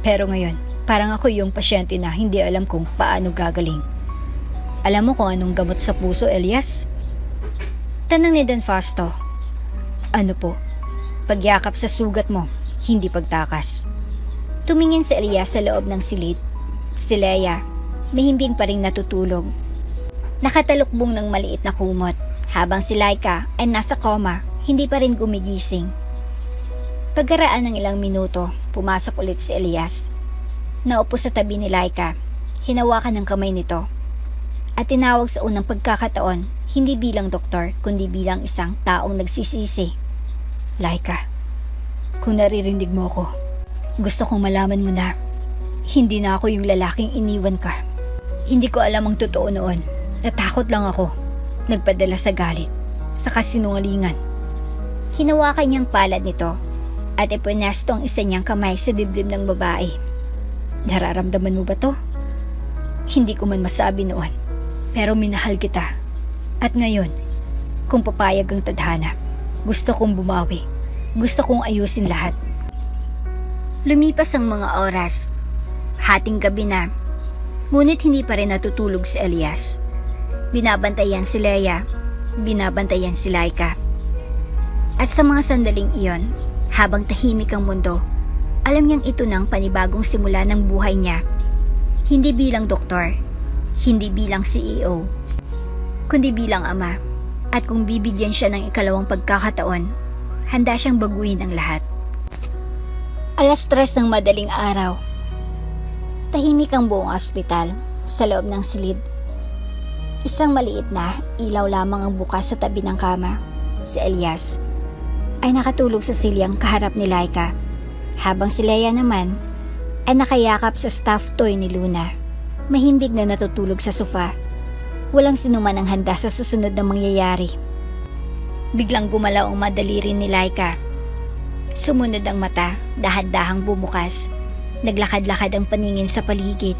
Pero ngayon, parang ako yung pasyente na hindi alam kung paano gagaling. Alam mo kung anong gamot sa puso, Elias?" Tanong ni Don Fausto. "Ano po?" "Pagyakap sa sugat mo, hindi pagtakas." Tumingin si Elias sa loob ng silid. Si Leia, mahimbing pa rin natutulog. Nakatalukbong ng maliit na kumot, habang si Laika ay nasa coma, hindi pa rin gumigising. Pagkaraan ng ilang minuto, pumasok ulit si Elias. Naupo sa tabi ni Laika, hinawakan ng kamay nito, at tinawag sa unang pagkakataon, hindi bilang doktor, kundi bilang isang taong nagsisisi. "Laika, kung naririnig mo ko, gusto kong malaman mo na hindi na ako yung lalaking iniwan ka. Hindi ko alam ang totoo noon. Natakot lang ako. Nagpadala sa galit, sa kasinungalingan." Hinawakan niyang palad nito at ipunesto ang isa niyang kamay sa dibdib ng babae. "Nararamdaman mo ba to? Hindi ko man masabi noon, pero minahal kita. At ngayon, kung papayag ang tadhana, gusto kong bumawi. Gusto kong ayusin lahat." Lumipas ang mga oras. Hating gabi na. Ngunit hindi pa rin natutulog si Elias. Binabantayan si Leia. Binabantayan si Laika. At sa mga sandaling iyon, habang tahimik ang mundo, alam niyang ito ng panibagong simula ng buhay niya. Hindi bilang doktor, hindi bilang CEO, kundi bilang ama. At kung bibigyan siya ng ikalawang pagkakataon, handa siyang baguhin ang lahat. 3:00 ng madaling araw. Tahimik ang buong ospital. Sa loob ng silid, isang maliit na ilaw lamang ang bukas sa tabi ng kama. Si Elias ay nakatulog sa silyang kaharap ni Laika, habang si Leia naman ay nakayakap sa stuffed toy ni Luna. Mahimbing na natutulog sa sofa. Walang sinuman ang handa sa susunod na mangyayari. Biglang gumalaw ang madaliri ni Laika. Sumunod ang mata, dahan-dahang bumukas. Naglakad-lakad ang paningin sa paligid.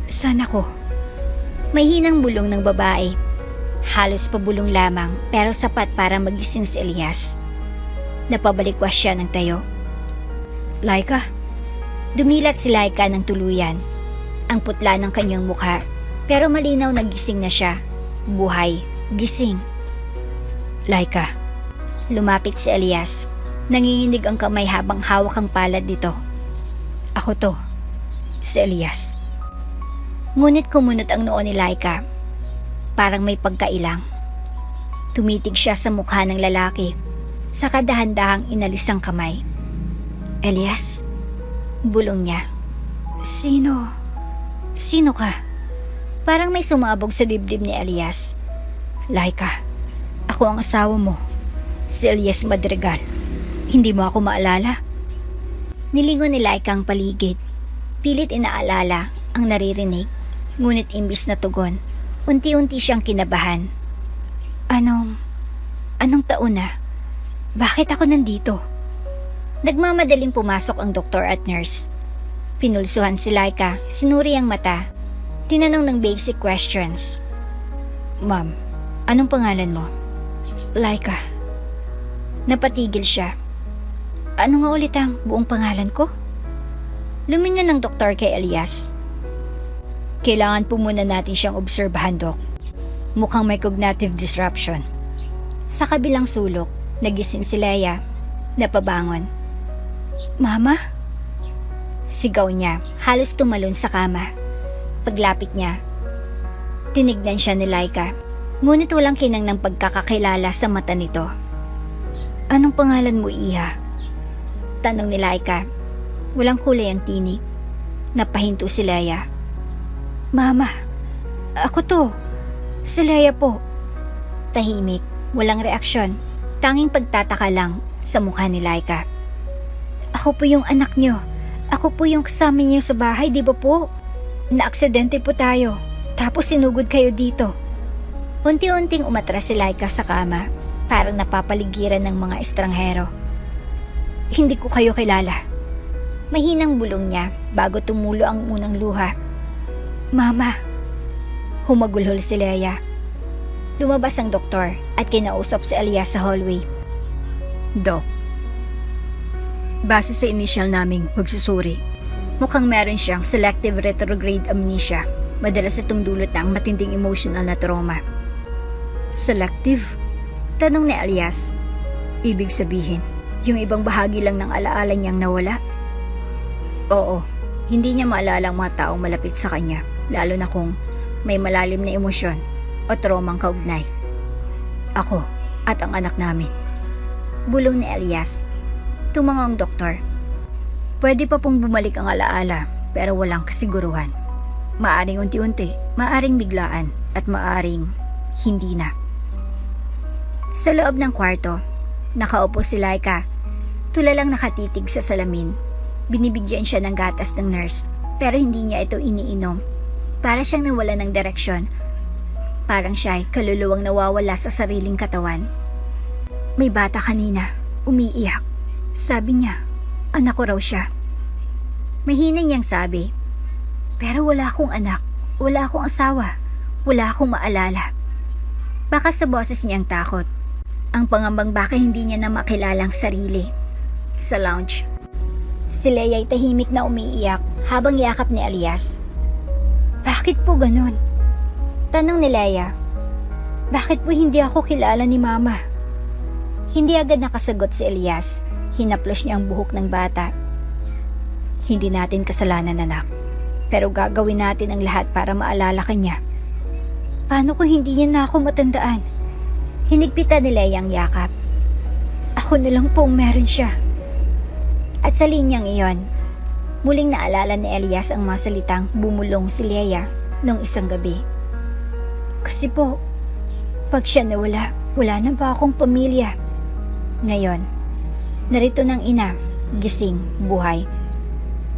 "Saan ako?" May hinang bulong ng babae. Halos pabulong lamang, pero sapat para magising si Elias. Napabalikwas siya ng tayo. "Laika?" Dumilat si Laika ng tuluyan. Ang putla ng kanyang mukha, pero malinaw na gising na siya. Buhay, gising. "Laika." Lumapit si Elias. Nanginginig ang kamay habang hawak ang palad nito. "Ako to, si Elias." Ngunit kumunot ang noo ni Laika. Parang may pagkailang. Tumitig siya sa mukha ng lalaki, saka dahan-dahang inalis ang kamay. "Elias?" Bulong niya. Sino ka?" Parang may sumabog sa dibdib ni Elias. "Laika, ako ang asawa mo, si Elias Madrigal. Hindi mo ako maalala?" Nilingon ni Laika ang paligid. Pilit inaalala ang naririnig, ngunit imbis na tugon, unti-unti siyang kinabahan. Anong taon na? Bakit ako nandito?" Nagmamadaling pumasok ang doktor at nurse. Pinulsuhan si Laika, sinuri ang mata. Tinanong ng basic questions. "Ma'am, anong pangalan mo?" "Laika." Napatigil siya. "Ano nga ulit ang buong pangalan ko?" Lumingon ng doktor kay Elias. "Kailangan po muna natin siyang obserbahan, Dok. Mukhang may cognitive disruption." Sa kabilang sulok, nagising si Leia. Napabangon. "Mama?" Sigaw niya, halos tumalon sa kama. Paglapit niya, tinignan siya ni Laika, ngunit walang kinang ng pagkakakilala sa mata nito. "Anong pangalan mo, Iha?" Tanong ni Laika. Walang kulay ang tinig. Napahinto si Leia. Mama, ako to. Si Leia po. Tahimik, walang reaksyon. Tanging pagtataka lang sa mukha ni Laika. Ako po yung anak nyo. Ako po yung kasama niyo sa bahay, di ba po? Naaksidente po tayo. Tapos sinugod kayo dito. Unti-unting umatras si Laika sa kama. Parang napapaligiran ng mga estranghero. Hindi ko kayo kilala. Mahinang bulong niya bago tumulo ang unang luha. Mama. Humagulhol si Leia. Lumabas ang doktor at kinausap si Elias sa hallway. Doc, base sa initial naming pagsusuri, mukhang meron siyang selective retrograde amnesia. Madalas itong dulot ng matinding emotional na trauma. Selective? Tanong ni Elias. Ibig sabihin, yung ibang bahagi lang ng alaala niyang nawala? Oo, hindi niya maalala ang mga taong malapit sa kanya, lalo na kung may malalim na emosyon o traumang kaugnay. Ako at ang anak namin. Bulong ni Elias. Tumango ang doktor. Pwede pa pong bumalik ang alaala pero walang kasiguruhan. Maaring unti-unti, maaring biglaan at maaring hindi na. Sa loob ng kwarto, nakaupo si Laika. Tulalang nakatitig sa salamin. Binibigyan siya ng gatas ng nurse pero hindi niya ito iniinom. Para siyang nawala ng direksyon. Parang siya ay kaluluwang nawawala sa sariling katawan. May bata kanina, umiiyak. Sabi niya, anak ko raw siya. Mahina niyang sabi, pero wala akong anak, wala akong asawa, wala akong maalala. Baka sa boses niyang takot. Ang pangambang baka hindi niya na makilalang sarili. Sa lounge, si Leia ay tahimik na umiiyak habang yakap ni Elias. Bakit po ganun? Tanong ni Leia. Bakit po hindi ako kilala ni Mama? Hindi agad nakasagot si Elias. Hinaplos niya ang buhok ng bata. Hindi natin kasalanan, anak. Pero gagawin natin ang lahat para maalala ka niya. Paano kung hindi niya na ako matandaan? Hinigpitan ni Leia ang yakap. Ako na lang po meron siya. At sa linyang iyon, muling naalala ni Elias ang mga salitang bumulong si Leia noong isang gabi. Kasi po, pag siya nawala, wala na ba akong pamilya? Ngayon, narito ng ina, gising, buhay.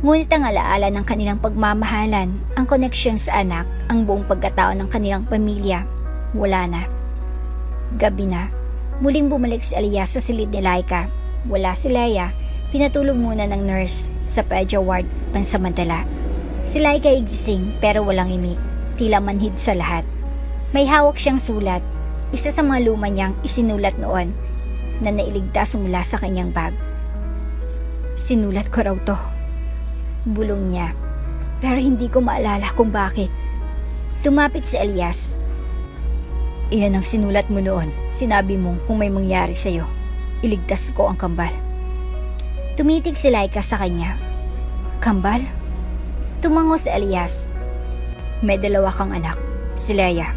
Ngunit ang alaala ng kanilang pagmamahalan, ang connection sa anak, ang buong pagkatao ng kanilang pamilya, wala na. Gabi na, muling bumalik si Elias sa silid ni Laika. Wala si Leia, pinatulog muna ng nurse sa pedia ward pansamantala. Si Laika ay gising pero walang imik, tila manhid sa lahat. May hawak siyang sulat, isa sa mga luma niyang isinulat noon na nailigtas mula sa kanyang bag. Sinulat ko raw to. Bulong niya, pero hindi ko maalala kung bakit. Lumapit si Elias. Iyan ang sinulat mo noon. Sinabi mong kung may mangyari sa'yo, iligtas ko ang kambal. Tumitig si Laika sa kanya. Kambal? Tumango si Elias. May dalawa kang anak, si Leia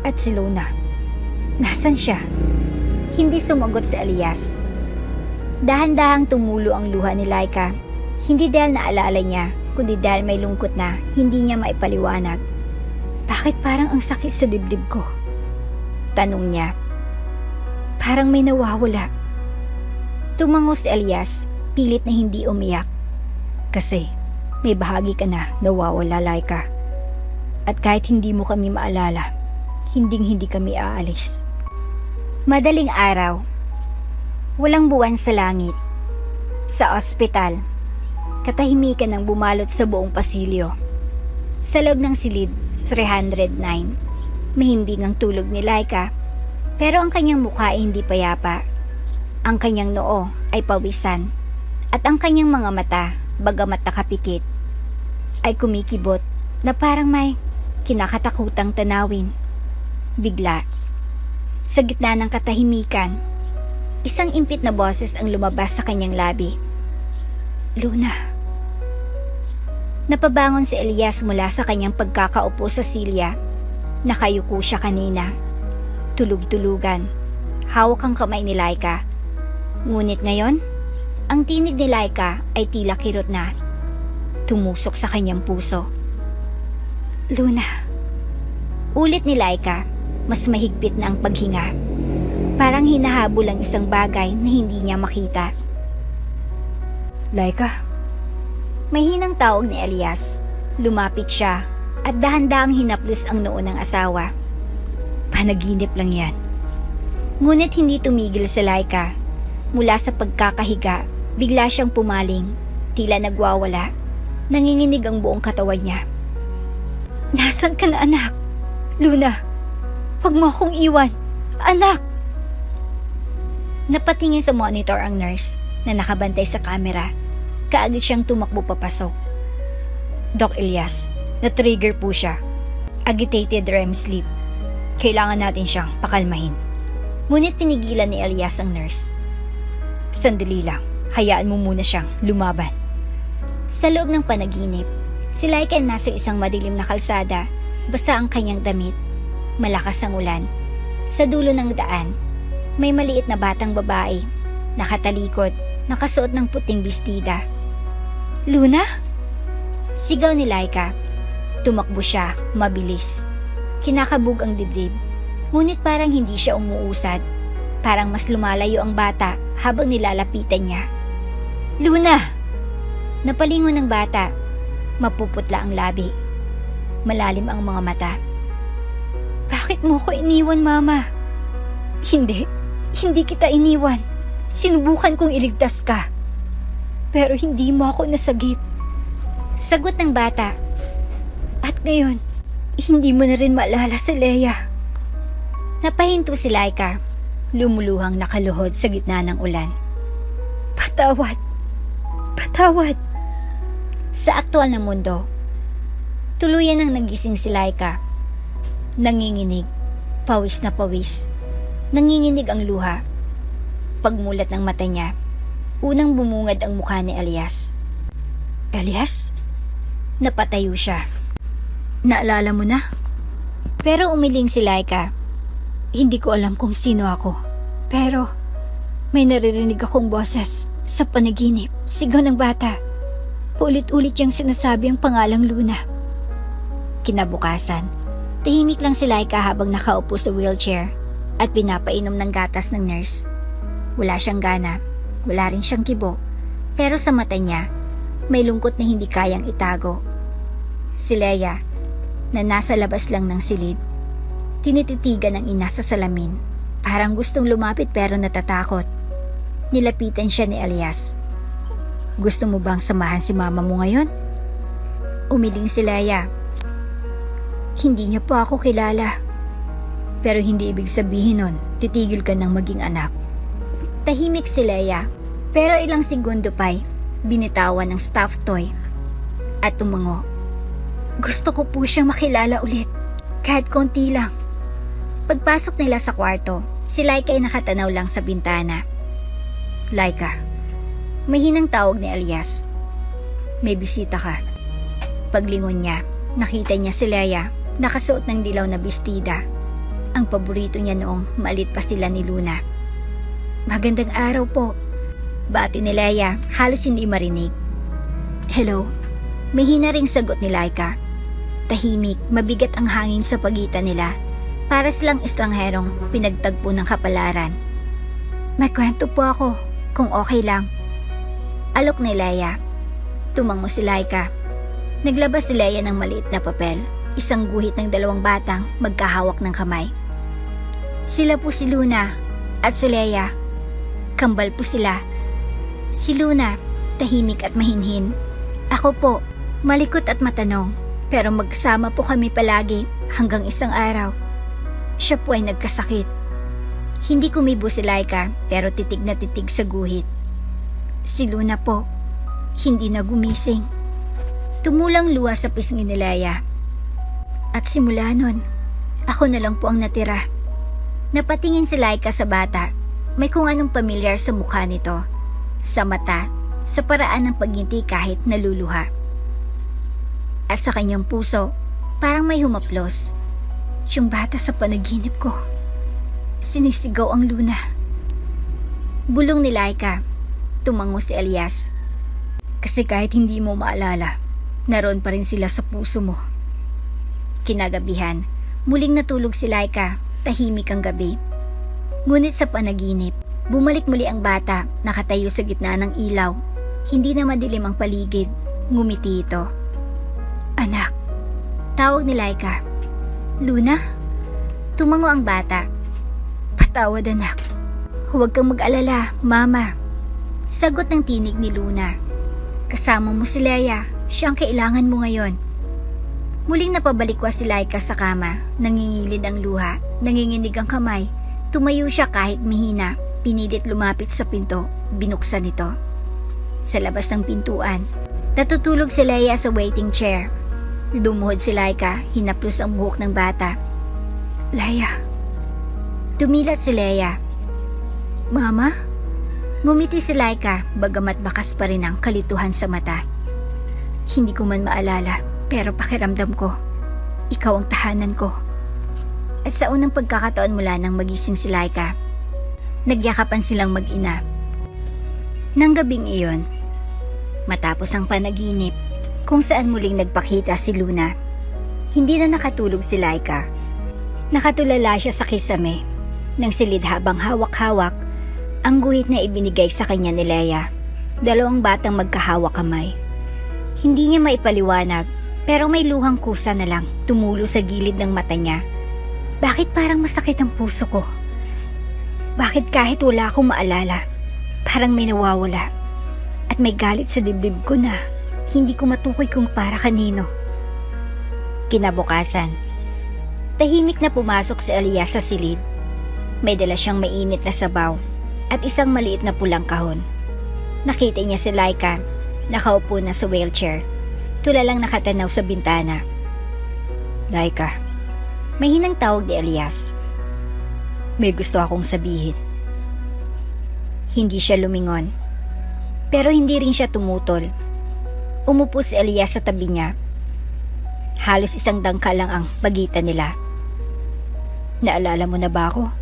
at si Luna. Nasaan siya? Hindi sumagot si Elias. Dahan-dahang tumulo ang luha ni Laika. Hindi dahil naalala niya, kundi dahil may lungkot na hindi niya maipaliwanag. Bakit parang ang sakit sa dibdib ko? Tanong niya. Parang may nawawala. Tumango si Elias, pilit na hindi umiyak. Kasi may bahagi ka na nawawala, Laika. At kahit hindi mo kami maalala, hindi kami aalis. Madaling araw. Walang buwan sa langit. Sa ospital, katahimikan ang bumalot sa buong pasilyo. Sa loob ng silid, 309. Mahimbing ang tulog ni Laika, pero ang kanyang mukha ay hindi payapa. Ang kanyang noo ay pawisan, at ang kanyang mga mata, bagamat nakapikit, ay kumikibot na parang may kinakatakutang tanawin. Bigla, sa gitna ng katahimikan, isang impit na boses ang lumabas sa kanyang labi. Luna. Napabangon si Elias mula sa kanyang pagkakaupo sa silya. Nakayuko siya kanina. Tulug-tulugan. Hawak ang kamay ni Laika. Ngunit ngayon, Ang tinig ni Laika ay tila kirot na tumusok sa kanyang puso. Luna. Ulit ni Laika, mas mahigpit na ang paghinga. Parang hinahabol ang isang bagay na hindi niya makita. Laika. May hinang tawag ni Elias. Lumapit siya at dahan-dahang hinaplos ang noo ng asawa. Panaginip lang yan. Ngunit hindi tumigil sa Laika. Mula sa pagkakahiga, bigla siyang pumaling, tila nagwawala. Nanginginig ang buong katawan niya. Nasaan ka na, anak? Luna, huwag mo akong iwan. Anak! Napatingin sa monitor ang nurse na nakabantay sa kamera. Kaagad siyang tumakbo papasok. Doc Elias, na-trigger po siya. Agitated REM sleep. Kailangan natin siyang pakalmahin. Ngunit pinigilan ni Elias ang nurse. Sandali lang, hayaan mo muna siyang lumaban. Sa loob ng panaginip, si Laika nasa isang madilim na kalsada, basa ang kanyang damit. Malakas ang ulan. Sa dulo ng daan, may maliit na batang babae, nakatalikod, nakasuot ng puting bestida. Luna? Sigaw ni Laika. Tumakbo siya, mabilis. Kinakabog ang dibdib, ngunit parang hindi siya umuusad. Parang mas lumalayo ang bata habang nilalapitan niya. Luna! Napalingon ng bata. Mapuputla ang labi. Malalim ang mga mata. Bakit mo ko iniwan, Mama? Hindi kita iniwan. Sinubukan kong iligtas ka. Pero hindi mo ako nasagip. Sagot ng bata. At ngayon, hindi mo na rin maalala si Leia. Napahinto si Laika, lumuluhang nakaluhod sa gitna ng ulan. Patawad. Sa aktual na mundo, tuluyan ang nagising si Laika. Nanginginig, pawis na pawis. Nanginginig ang luha. Pagmulat ng mata niya, unang bumungad ang mukha ni Elias. Elias? Napatayo siya. Naalala mo na? Pero umiling si Laika. Hindi ko alam kung sino ako. Pero may naririnig akong boses sa panaginip. Sigaw ng bata. Paulit-ulit niyang sinasabi ang pangalang Luna. Kinabukasan, tahimik lang si Laika habang nakaupo sa wheelchair at pinapainom ng gatas ng nurse. Wala siyang gana, wala rin siyang kibo, pero sa mata niya, may lungkot na hindi kayang itago. Si Leia, na nasa labas lang ng silid, tinititigan ng ina sa salamin. Parang gustong lumapit pero natatakot. Nilapitan siya ni Elias. Gusto mo bang samahan si mama mo ngayon? Umiling si Leia. Hindi niya po ako kilala. Pero hindi ibig sabihin nun, titigil ka ng maging anak. Tahimik si Leia, pero ilang segundo pa'y binitawan ng stuffed toy at tumango. Gusto ko po siyang makilala ulit, kahit konti lang. Pagpasok nila sa kwarto, si Laika ay nakatanaw lang sa bintana. Laika, may hinang tawag ni Elias. May bisita ka. Paglingon niya, nakita niya si Leia, nakasuot ng dilaw na bestida. Ang paborito niya noong maliit pa sila ni Luna. Magandang araw po. Bati ni Leia, halos hindi marinig. Hello. May hina ring sagot ni Laika. Tahimik, mabigat ang hangin sa pagitan nila. Para silang estrangherong pinagtagpo ng kapalaran. May kwento po ako, kung okay lang. Alok ni Leia. Tumango si Laika. Naglabas si Leia ng maliit na papel, isang guhit ng dalawang batang magkahawak ng kamay. Sila po si Luna at si Leia. Kambal po sila. Si Luna, tahimik at mahinhin. Ako po, malikot at matanong, pero magkasama po kami palagi hanggang isang araw. Siya po ay nagkasakit. Hindi kumibo si Laika pero titig na titig sa guhit. Si Luna po, hindi na gumising. Tumulang luha sa pisngi ni Leia. At simula nun, ako na lang po ang natira. Napatingin si Laika sa bata. May kung anong pamilyar sa mukha nito. Sa mata, sa paraan ng pagngiti kahit naluluha. At sa kanyang puso, parang may humaplos. Yung bata sa panaginip ko. Sinisigaw ang Luna. Bulong ni Laika. Tumango si Elias. Kasi kahit hindi mo maalala, naroon pa rin sila sa puso mo. Kinagabihan, muling natulog si Laika, tahimik ang gabi. Ngunit sa panaginip, bumalik muli ang bata, nakatayo sa gitna ng ilaw. Hindi na madilim ang paligid, ngumiti ito. Anak, tawag ni Laika. Luna? Tumango ang bata. Patawad anak. Huwag kang mag-alala, mama. Sagot ng tinig ni Luna. Kasama mo si Leia, siya ang kailangan mo ngayon. Muling napabalikwas si Laika sa kama, nangingilid ang luha, nanginginig ang kamay. Tumayo siya kahit mihina, pinilit lumapit sa pinto, binuksan ito. Sa labas ng pintuan, natutulog si Leia sa waiting chair. Dumuhod si Laika, hinaplos ang buhok ng bata. Leia. Tumilat si Leia. Mama? Ngumiti si Laika, bagamat bakas pa rin ang kalituhan sa mata. Hindi ko man maalala, pero pakiramdam ko, ikaw ang tahanan ko. At sa unang pagkakataon mula nang magising si Laika, nagyakapan silang mag-ina. Nang gabing iyon, matapos ang panaginip, kung saan muling nagpakita si Luna, hindi na nakatulog si Laika. Nakatulala siya sa kisame, nang silid habang hawak-hawak ang guhit na ibinigay sa kanya ni Leia. Dalawang batang magkahawak kamay. Hindi niya maipaliwanag, pero may luhang kusa na lang tumulo sa gilid ng mata niya. Bakit parang masakit ang puso ko? Bakit kahit wala akong maalala, parang may nawawala? At may galit sa dibdib ko na hindi ko matukoy kung para kanino. Kinabukasan, tahimik na pumasok si Elias sa silid. May dala siyang mainit na sabaw at isang maliit na pulang kahon. Nakita niya si Laika, nakaupo na sa wheelchair, tulalang nakatanaw sa bintana. Laika, may hinang tawag ni Elias. May gusto akong sabihin. Hindi siya lumingon, pero hindi rin siya tumutol. Umupo si Elias sa tabi niya. Halos isang dangkal lang ang pagitan nila. Naalala mo na ba ako?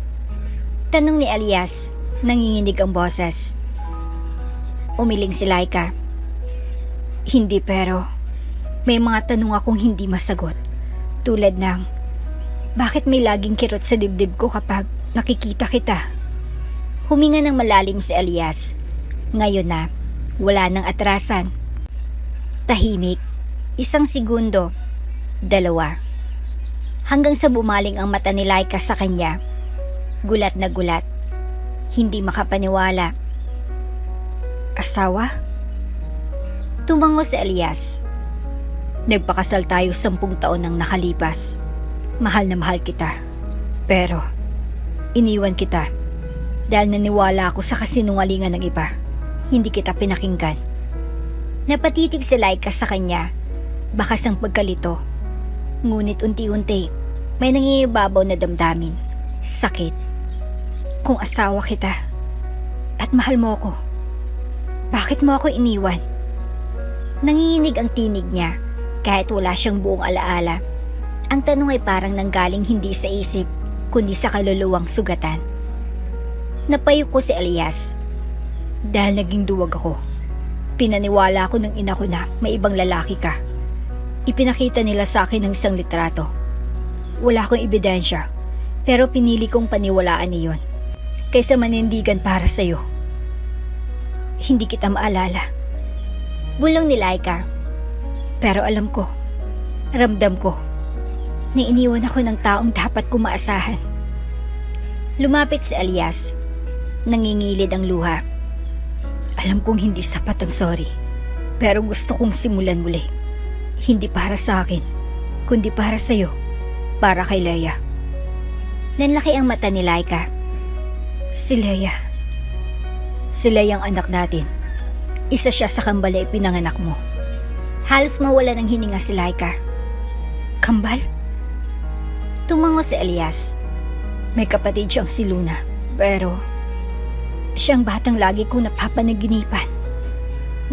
Tanong ni Elias, nanginginig ang boses. Umiling si Laika. Hindi, pero may mga tanong akong hindi masagot. Tulad ng, bakit may laging kirot sa dibdib ko kapag nakikita kita? Huminga ng malalim si Elias. Ngayon na, wala nang atrasan. Tahimik, isang segundo, dalawa. Hanggang sa bumaling ang mata ni Laika sa kanya. Gulat na gulat. Hindi makapaniwala. Asawa? Tumango si Elias. Nagpakasal tayo 10 taon nang nakalipas. Mahal na mahal kita. Pero, iniwan kita. Dahil naniwala ako sa kasinungalingan ng iba. Hindi kita pinakinggan. Napatitig si Laika sa kanya. Bakas ang pagkalito. Ngunit unti-unti, may nangibabaw na damdamin. Sakit. Kung asawa kita, at mahal mo ko, bakit mo ako iniwan? Nanginginig ang tinig niya, kahit wala siyang buong alaala. Ang tanong ay parang nanggaling hindi sa isip, kundi sa kaluluwang sugatan. Napayuko ko si Elias. Dahil naging duwag ako. Pinaniwala ko ng ina ko na may ibang lalaki ka. Ipinakita nila sa akin ng isang litrato. Wala akong ebidensya, pero pinili kong paniwalaan iyon kaysa manindigan para sa'yo. Hindi kita maalala. Bulong ni Laika. Pero alam ko, ramdam ko, na iniwan ako ng taong dapat ko maasahan. Lumapit si Elias. Nangingilid ang luha. Alam kong hindi sapat ang sorry, pero gusto kong simulan muli. Hindi para sa akin, kundi para sa'yo, para kay Leia. Nanlaki ang mata ni Laika. Si Leia. Si Leia ang anak natin. Isa siya sa kambal na ipinanganak mo. Halos mawala ng hininga si Laika. Kambal? Tumango si Elias. May kapatid siyang si Luna, pero siyang batang lagi kong napapanaginipan.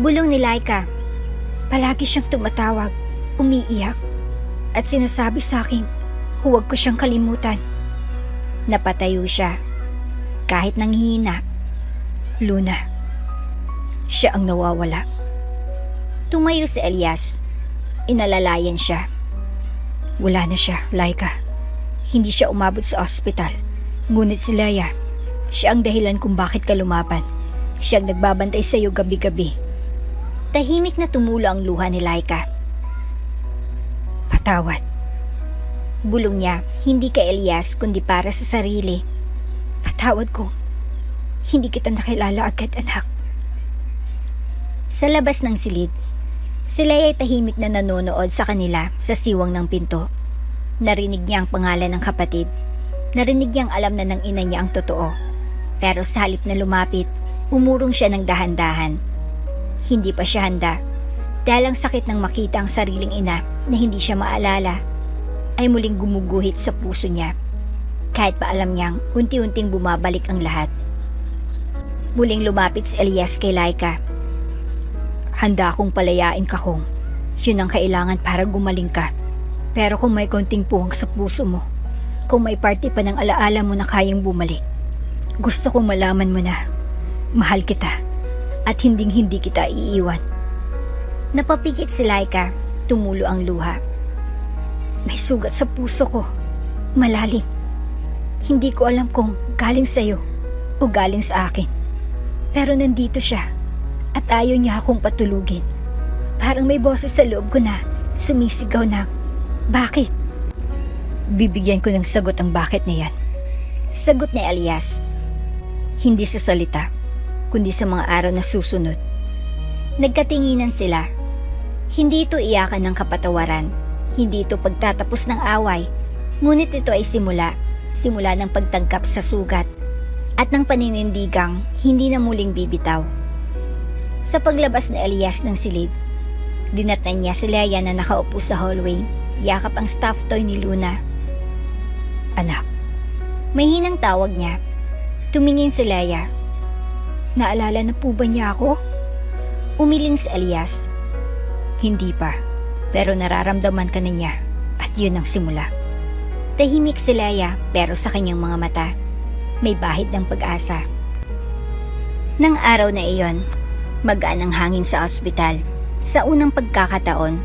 Bulong ni Laika. Palagi siyang tumatawag, umiiyak, at sinasabi sa akin, huwag ko siyang kalimutan. Napatayo siya, kahit nanghihina. Luna, Siya ang nawawala. Tumayo si Elias. Inalalayan siya. Wala na siya, Laika. Hindi siya umabot sa ospital. Ngunit si Leia, siya ang dahilan kung bakit ka lumaban. Siya ang nagbabantay sa iyo gabi-gabi. Tahimik na tumulo ang luha ni Laika. Patawad. Bulong niya, hindi kay Elias kundi para sa sarili. Patawad ko. Hindi kita nakilala agad, anak. Sa labas ng silid, si Leia ay tahimik na nanonood sa kanila sa siwang ng pinto. Narinig niya ang pangalan ng kapatid. Narinig niyang alam na ng ina niya ang totoo. Pero sa halip na lumapit, umurong siya ng dahan-dahan. Hindi pa siya handa. Dahil ang sakit ng makita ang sariling ina na hindi siya maalala ay muling gumuguhit sa puso niya. Kahit pa alam niyang unti-unting bumabalik ang lahat. Muling lumapit si Elias kay Laika. Handa akong palayain ka kung yun ang kailangan para gumaling ka. Pero kung may konting puwang sa puso mo, kung may parte pa ng alaala mo na kayang bumalik, gusto kong malaman mo na mahal kita at hinding-hindi kita iiwan. Napapikit si Laika, tumulo ang luha. May sugat sa puso ko, malalim. Hindi ko alam kung galing sa'yo o galing sa akin. Pero nandito siya at ayaw niya akong patulugin. Parang may boses sa loob ko na sumisigaw na, bakit? Bibigyan ko ng sagot ang bakit na yan. Sagot ni Elias. Hindi sa salita, kundi sa mga araw na susunod. Nagkatinginan sila. Hindi ito iyakan ng kapatawaran. Hindi ito pagtatapos ng away. Ngunit ito ay simula ng pagtangkap sa sugat at ng paninindigang hindi na muling bibitaw. Sa paglabas ni Elias ng silid, dinatnan niya si Leia na nakaupo sa hallway, yakap ang stuffed toy ni Luna. Anak. May hinang tawag niya. Tumingin si Leia. Naalala na po ba niya ako? Umiling si Elias. Hindi pa, pero nararamdaman ka na niya at yun ang simula. Tahimik si Leia pero sa kanyang mga mata, may bahid ng pag-asa. Nang araw na iyon, magaan ang hangin sa ospital. Sa unang pagkakataon,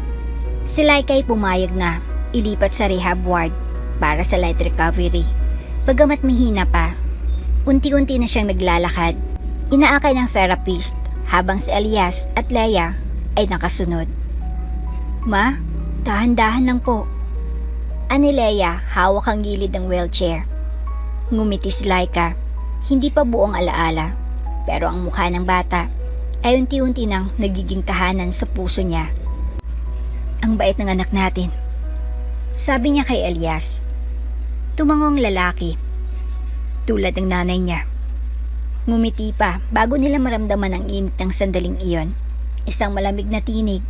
si Laika ay pumayag na ilipat sa rehab ward para sa light recovery. Bagamat mahina pa, unti-unti na siyang naglalakad. Inaakay ng therapist habang si Elias at Leia ay nakasunod. Ma, dahan-dahan lang po. Ani Leia, hawak ang gilid ng wheelchair. Ngumiti si Laika, hindi pa buong alaala, pero ang mukha ng bata ay unti-unti nang nagiging tahanan sa puso niya. Ang bait ng anak natin. Sabi niya kay Elias. Tumangong lalaki, tulad ng nanay niya. Ngumiti pa bago nila maramdaman ang init ng sandaling iyon. Isang malamig na tinig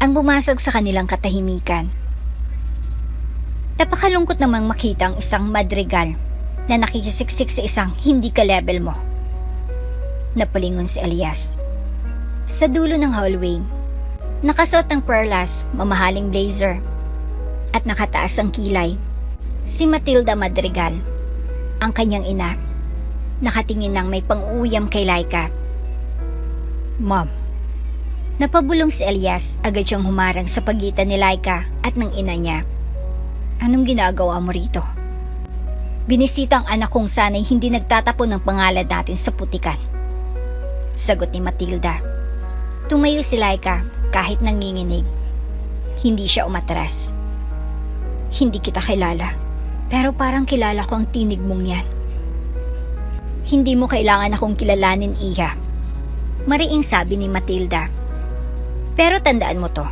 ang bumasag sa kanilang katahimikan. Napakalungkot namang makita ang isang madrigal na nakikisiksik sa isang hindi ka-level mo. Napalingon si Elias. Sa dulo ng hallway, nakasuot ng perlas, mamahaling blazer at nakataas ang kilay. Si Matilda Madrigal, ang kanyang ina, nakatingin ng may pang-uyam kay Laika. Mom. Napabulong si Elias, agad siyang humarang sa pagitan ni Laika at ng ina niya. Anong ginagawa mo rito? Binisita ang anak kong sana'y hindi nagtatapon ng pangalan natin sa putikan. Sagot ni Matilda. Tumayo si Laika kahit nanginginig. Hindi siya umatras. Hindi kita kilala, pero parang kilala ko ang tinig mong yan. Hindi mo kailangan akong kilalanin, Iha. Mariing sabi ni Matilda. Pero tandaan mo to.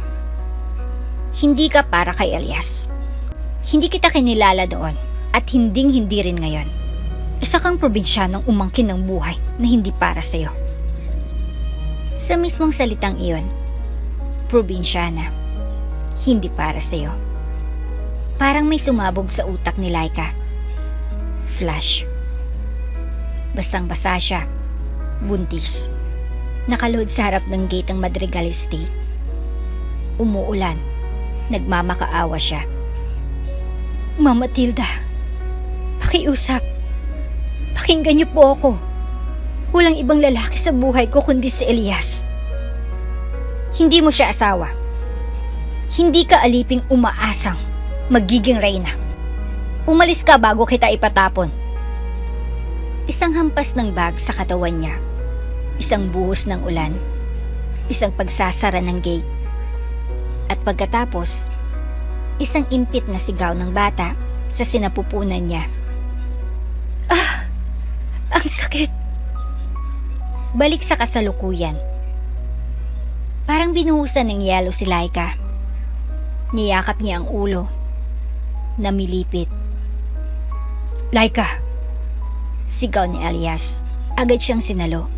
Hindi ka para kay Elias. Hindi kita kinilala doon at hinding-hindi rin ngayon. Isa kang probinsyanong umangkin ng buhay na hindi para sa'yo. Sa mismong salitang iyon, probinsyana, hindi para sa'yo. Parang may sumabog sa utak ni Laika. Flash. Basang-basa siya. Buntis. Nakalohod sa harap ng gate ng Madrigal Estate. Umuulan. Nagmamakaawa siya. Mama Tilda, pakiusap. Pakinggan niyo po ako. Walang ibang lalaki sa buhay ko kundi si Elias. Hindi mo siya asawa. Hindi ka aliping umaasang magiging reyna. Umalis ka bago kita ipatapon. Isang hampas ng bag sa katawan niya. Isang buhos ng ulan. Isang pagsasara ng gate. At pagkatapos, isang impit na sigaw ng bata sa sinapupunan niya. Ah! Ang sakit! Balik sa kasalukuyan. Parang binuhusan ng yelo si Laika. Niyakap niya ang ulo. Namilipit. Laika! Sigaw ni Elias. Agad siyang sinalo.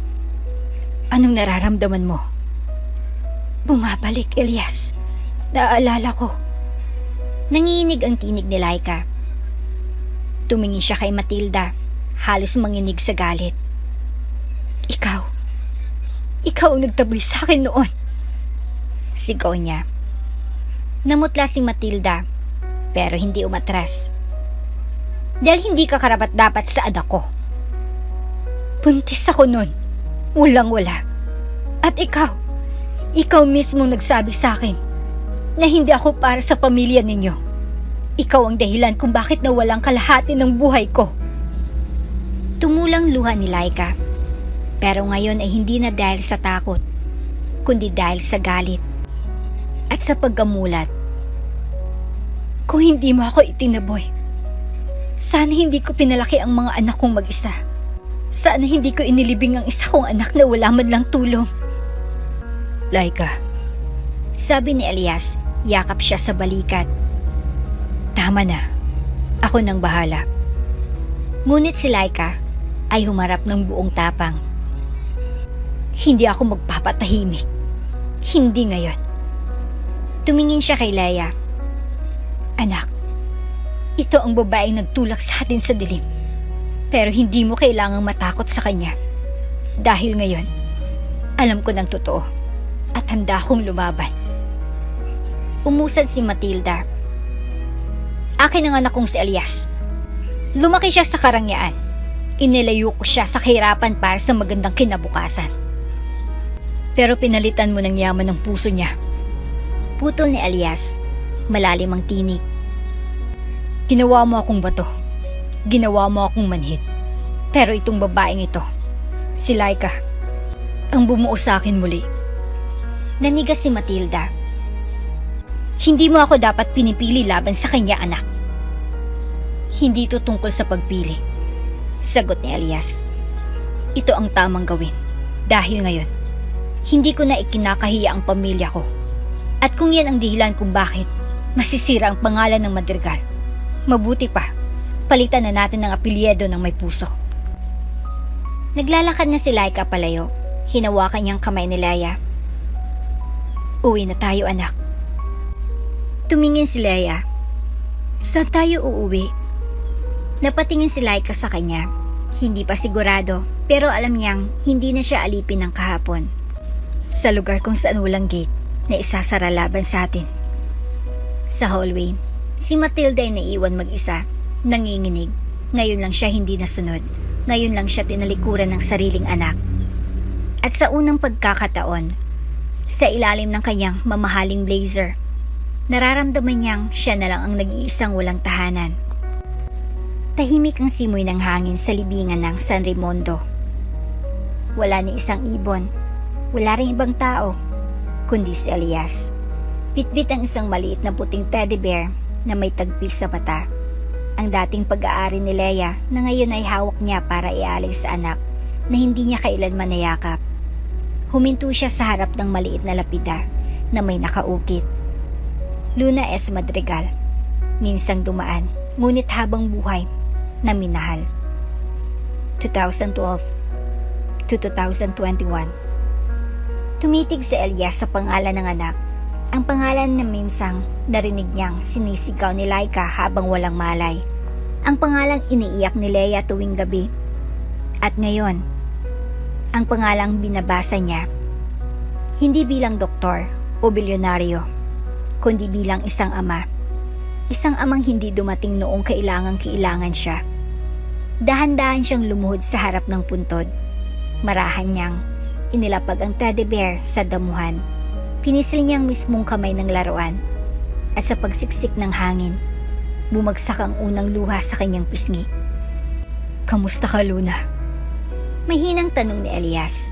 Anong nararamdaman mo? Bumabalik, Elias. Naaalala ko. Nanginginig ang tinig ni Laika. Tumingin siya kay Matilda. Halos manginig sa galit. Ikaw ang nagtaboy sa akin noon. Sigaw niya. Namutla si Matilda, pero hindi umatras. Dahil hindi ka karapat-dapat sa anak ko. Buntis ako noon. Walang-wala. At ikaw mismong nagsabi sa akin na hindi ako para sa pamilya ninyo. Ikaw ang dahilan kung bakit nawalang kalahati ng buhay ko. Tumulang luha ni Laika. Pero ngayon ay hindi na dahil sa takot, kundi dahil sa galit at sa pagkamulat. Kung hindi mo ako itinaboy, sana hindi ko pinalaki ang mga anak kong mag-isa. Sana hindi ko inilibing ang isa kong anak na wala man lang tulong. Laika, sabi ni Elias, yakap siya sa balikat. Tama na, ako nang bahala. Ngunit si Laika ay humarap ng buong tapang. Hindi ako magpapatahimik. Hindi ngayon. Tumingin siya kay Leia. Anak, ito ang babaeng nagtulak sa atin sa dilim. Pero hindi mo kailangang matakot sa kanya. Dahil ngayon, alam ko ng totoo at handa akong lumaban. Umusad si Matilda. Akin ang anak kong si Elias. Lumaki siya sa karangyaan. Inilayo ko siya sa kahirapan para sa magandang kinabukasan. Pero pinalitan mo ng yaman ng puso niya. Putol ni Elias. Malalim ang tinig. Ginawa mo akong bato. Ginawa mo akong manhid. Pero itong babaeng ito, si Laika, ang bumuo sa akin muli. Nanigas si Matilda. Hindi mo ako dapat pinipili laban sa kanya, anak. Hindi ito tungkol sa pagpili. Sagot ni Elias. Ito ang tamang gawin. Dahil ngayon, hindi ko na ikinakahiya ang pamilya ko. At kung yan ang dahilan kung bakit masisira ang pangalan ng Madrigal, mabuti pa, palitan na natin ng apelyido ng may puso. Naglalakad na si Laika palayo. Hinawakan niyang kamay ni Leia. Uwi na tayo, anak. Tumingin si Leia. Saan tayo uuwi? Napatingin si Laika sa kanya. Hindi pa sigurado, pero alam niyang hindi na siya alipin ng kahapon. Sa lugar kung saan walang gate na isasara laban sa atin. Sa hallway, si Matilda ay naiwan mag-isa, nanginginig. Ngayon lang siya hindi nasunod. Ngayon lang siya tinalikuran ng sariling anak. At sa unang pagkakataon, sa ilalim ng kanyang mamahaling blazer, nararamdaman niyang siya na lang ang nag-iisang walang tahanan. Tahimik ang simoy ng hangin sa libingan ng San Raimundo. Wala ni isang ibon. Wala ring ibang tao, kundi si Elias. Bitbit ang isang maliit na puting teddy bear na may tagpil sa mata. Ang dating pag-aari ni Leia na ngayon ay hawak niya para ialay sa anak na hindi niya kailanman nayakap. Huminto siya sa harap ng maliit na lapida na may nakaukit. Luna S. Madrigal. Minsang dumaan, ngunit habang buhay na minahal. 2012 to 2021. Tumitig si Elias sa pangalan ng anak. Ang pangalan na minsang narinig niyang sinisigaw ni Laika habang walang malay. Ang pangalang iniiyak ni Leia tuwing gabi. At ngayon, ang pangalang binabasa niya, hindi bilang doktor o bilyonaryo, kundi bilang isang ama. Isang amang hindi dumating noong kailangan siya. Dahan-dahan siyang lumuhod sa harap ng puntod. Marahan niyang inilapag ang teddy bear sa damuhan. Pinisil niya ang mismong kamay ng laruan at sa pagsiksik ng hangin, bumagsak ang unang luha sa kanyang pisngi. "Kamusta ka, Luna?" Mahinang tanong ni Elias.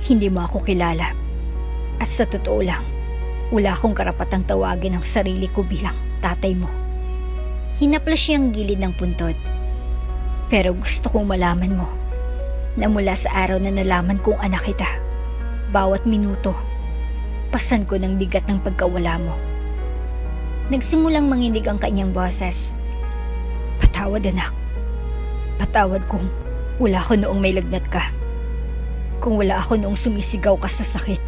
"Hindi mo ako kilala. At sa totoo lang, wala akong karapatang tawagin ang sarili ko bilang tatay mo." Hinaplos niya ang gilid ng puntod. "Pero gusto kong malaman mo na mula sa araw na nalaman kong anak kita, bawat minuto, pasan ko ng bigat ng pagkawala mo." Nagsimulang manginig ang kanyang boses. "Patawad, anak. Patawad kung wala ako noong may lagnat ka. Kung wala ako noong sumisigaw ka sa sakit.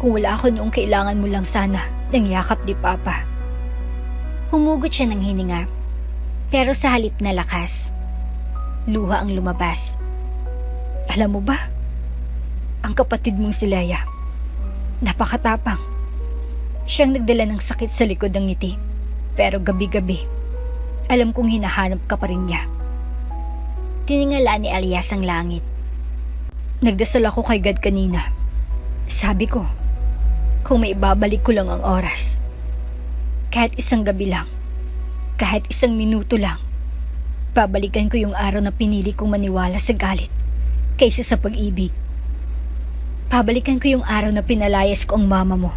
Kung wala ako noong kailangan mo lang sana ng yakap ni Papa." Humugot siya ng hininga, pero sa halip na lakas, luha ang lumabas. "Alam mo ba, ang kapatid mong si Leia, napakatapang. Siyang nagdala ng sakit sa likod ng ngiti, pero gabi-gabi, alam kong hinahanap ka pa rin niya." Tiningala ni Elias ang langit. "Nagdasal ako kay God kanina. Sabi ko, kung may ibabalik ko lang ang oras, kahit isang gabi lang, kahit isang minuto lang, babalikan ko yung araw na pinili kong maniwala sa galit kaysa sa pag-ibig. Babalikan ko yung araw na pinalayas ko ang mama mo.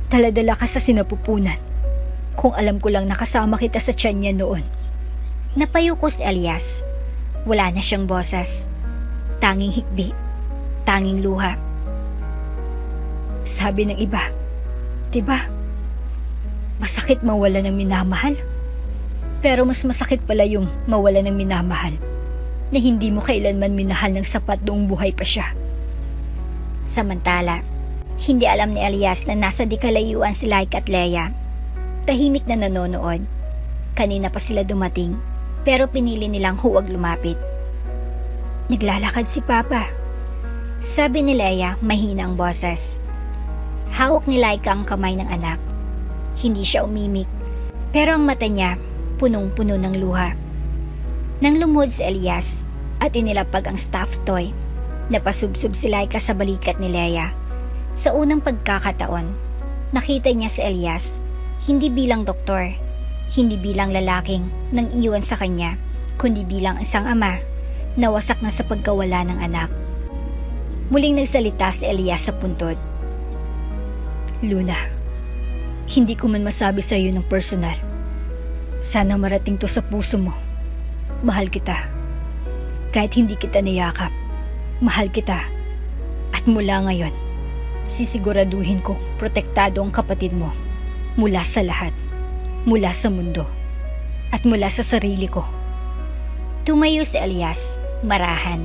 Taladala ka sa sinapupunan. Kung alam ko lang nakasama kita sa tiyan niya noon." Napayuko si Elias. Wala na siyang boses. Tanging hikbi. Tanging luha. "Sabi ng iba, diba? Masakit mawala ng minamahal. Pero mas masakit pala yung mawala ng minamahal na hindi mo kailanman minahal ng sapat noong buhay pa siya." Samantala, hindi alam ni Elias na nasa di kalayuan si Laika at Leia. Tahimik na nanonood. Kanina pa sila dumating, pero pinili nilang huwag lumapit. "Naglalakad si Papa," sabi ni Leia, mahina ang boses. Hawak ni Laika ang kamay ng anak. Hindi siya umimik, pero ang mata niya punong-puno ng luha. Nang lumuhod si Elias at inilapag ang stuffed toy, napasubsob si Laika sa balikat ni Leia. Sa unang pagkakataon, nakita niya si Elias hindi bilang doktor, hindi bilang lalaking nang iwan sa kanya, kundi bilang isang ama na wasak na sa pagkawala ng anak. Muling nagsalita si Elias sa puntod. "Luna, hindi ko man masabi sa iyo ng personal. Sana marating to sa puso mo. Mahal kita. Kahit hindi kita niyakap, mahal kita. At mula ngayon, sisiguraduhin kong protektado ang kapatid mo mula sa lahat, mula sa mundo, at mula sa sarili ko." Tumayo si Elias, marahan.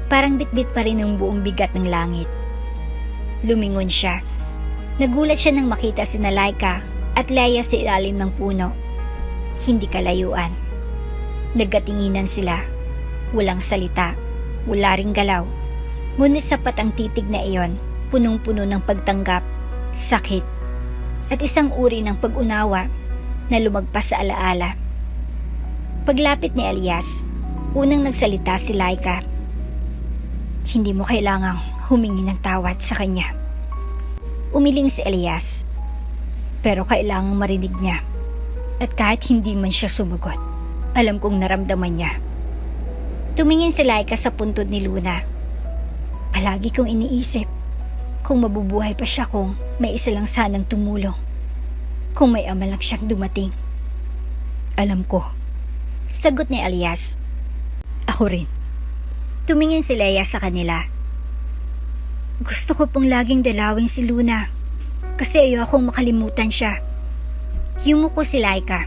Parang bitbit pa rin ang buong bigat ng langit. Lumingon siya. Nagulat siya nang makita si Laika at Leia sa ilalim ng puno. Hindi kalayuan. Nagkatinginan sila. Walang salita, wala ring galaw. Ngunit sapat ang titig na iyon, punong-puno ng pagtanggap, sakit, at isang uri ng pag-unawa na lumagpas sa alaala. Paglapit ni Elias, unang nagsalita si Laika. "Hindi mo kailangang humingi ng tawad sa kanya." Umiling si Elias, pero kailangang marinig niya. At kahit hindi man siya sumagot, alam kong naramdaman niya. Tumingin si Laika sa puntod ni Luna. "Palagi kong iniisip kung mabubuhay pa siya kung may isa lang sanang tumulong. Kung may ama lang siyang dumating." "Alam ko," sagot ni Elias. "Ako rin." Tumingin si Leia sa kanila. "Gusto ko pong laging dalawin si Luna kasi ayokong makalimutan siya." Yumuko si Laika.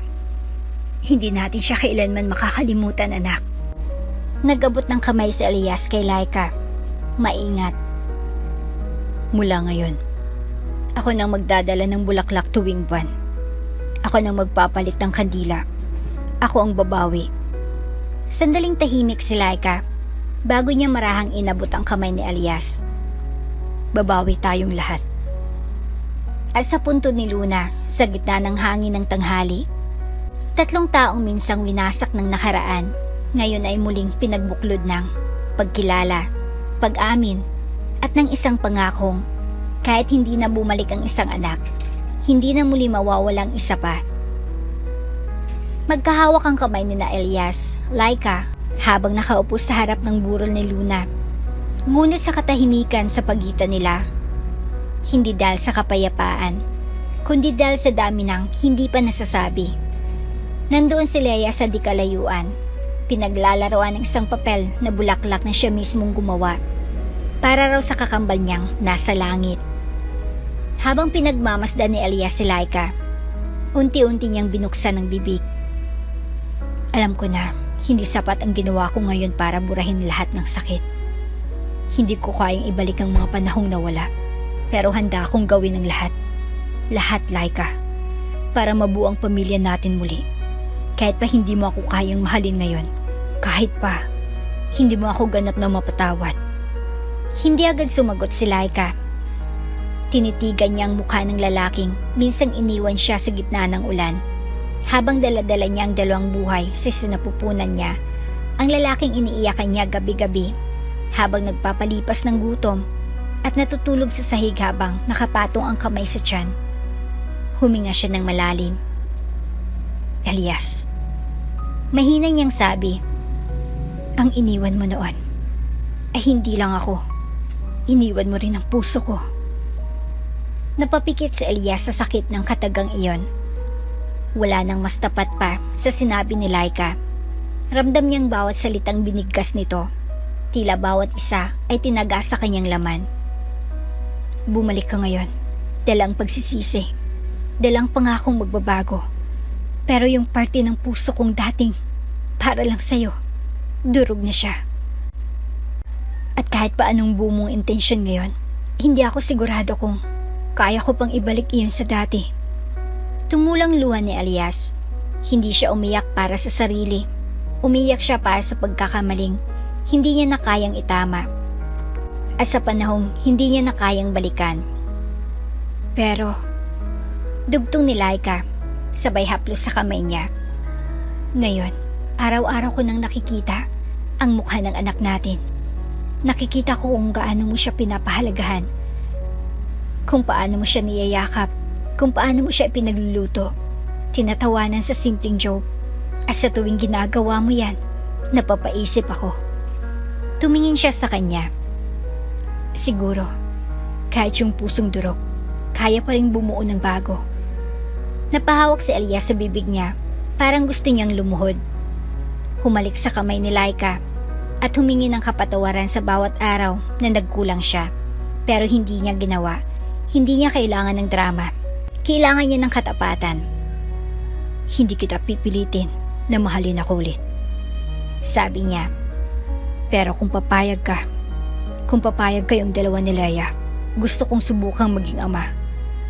"Hindi natin siya kailanman makakalimutan, anak." Nag-abot ng kamay si Elias kay Laika. "Maingat. Mula ngayon, ako nang magdadala ng bulaklak tuwing buwan. Ako nang magpapalit ng kandila. Ako ang babawi." Sandaling tahimik si Laika bago niya marahang inabot ang kamay ni Elias. "Babawi tayong lahat." At sa puntod ni Luna, sa gitna ng hangin ng tanghali, 3 taong minsang winasak ng nakaraan, ngayon ay muling pinagbuklod ng pagkilala, pag-amin, at ng isang pangakong Kahit hindi na bumalik ang isang anak, hindi na muli mawawalang isa pa. Magkahawak ang kamay ni na Elias, Laika, habang nakaupo sa harap ng burol ni Luna. Ngunit sa katahimikan sa pagitan nila, hindi dahil sa kapayapaan, kundi dahil sa dami ng hindi pa nasasabi. Nandoon si Leia sa di kalayuan, pinaglalaroan ng isang papel na bulaklak na siya mismong gumawa, para raw sa kakambal niyang nasa langit. Habang pinagmamasdan ni Elias si Laika, unti-unti niyang binuksan ang bibig. Alam ko na, hindi sapat ang ginawa ko ngayon para burahin lahat ng sakit. Hindi ko kayang ibalik ang mga panahong nawala, pero handa akong gawin ang lahat. Lahat, Laika, para mabuo ang pamilya natin muli. Kahit pa hindi mo ako kayang mahalin ngayon, kahit pa hindi mo ako ganap na mapatawad. Hindi agad sumagot si Laika. Tinitigan niya ang mukha ng lalaking minsang iniwan siya sa gitna ng ulan. Habang daladala niya ang dalawang buhay sa sinapupunan niya, ang lalaking iniiyakan niya gabi-gabi habang nagpapalipas ng gutom at natutulog sa sahig habang nakapatong ang kamay sa tiyan. Huminga siya ng malalim. Elias, mahina niyang sabi, ang iniwan mo noon ay hindi lang ako. Iniwan mo rin ang puso ko. Napapikit si Elias sa sakit ng katagang iyon. Wala nang mas tapat pa sa sinabi ni Laika. Ramdam niyang bawat salitang binigkas nito. Tila bawat isa ay tinaga sa kanyang laman. Bumalik ka ngayon. Dalang pagsisisi. Dalang pangakong magbabago. Pero yung parte ng puso kong dating para lang sa'yo, durog na siya. At kahit pa anong buo mong intensyon ngayon, hindi ako sigurado kung kaya ko pang ibalik iyon sa dati. Tumulang luha ni Elias. Hindi siya umiyak para sa sarili. Umiyak siya para sa pagkakamaling hindi niya na kayang itama. At sa panahong hindi niya na kayang balikan. Pero, dugtong ni Laika, sabay haplos sa kamay niya. Ngayon, araw-araw ko nang nakikita ang mukha ng anak natin. Nakikita ko kung gaano mo siya pinapahalagahan. Kung paano mo siya niyayakap. Kung paano mo siya pinagluluto. Tinatawanan sa simpleng joke. At sa tuwing ginagawa mo yan, napapaisip ako. Tumingin siya sa kanya. Siguro, kahit yung pusong durog, kaya pa rin bumuo ng bago. Napahawak si Elias sa bibig niya, parang gusto niyang lumuhod. Humalik sa kamay ni Laika at humingi ng kapatawaran sa bawat araw na nagkulang siya. Pero hindi niya ginawa. Hindi niya kailangan ng drama. Kailangan niya ng katapatan. Hindi kita pipilitin na mahalin ako ulit, sabi niya. Pero kung papayag kayong dalawa ni Leia, gusto kong subukang maging ama.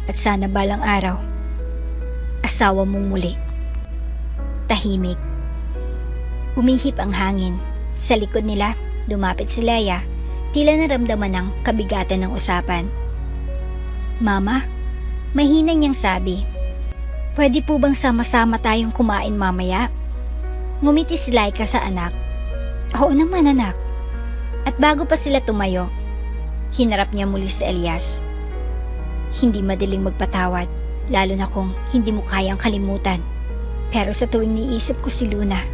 At sana balang araw, asawa mong muli. Tahimik. Umihip ang hangin. Sa likod nila, lumapit si Leia. Tila naramdaman ng kabigatan ng usapan. Mama, mahina niyang sabi. Pwede po bang sama-sama tayong kumain mamaya? Ngumiti si Laika sa anak. Oo naman anak. At bago pa sila tumayo, hinarap niya muli si Elias. Hindi madaling magpatawad, lalo na kung hindi mo kayang kalimutan. Pero sa tuwing niisip ko si Luna,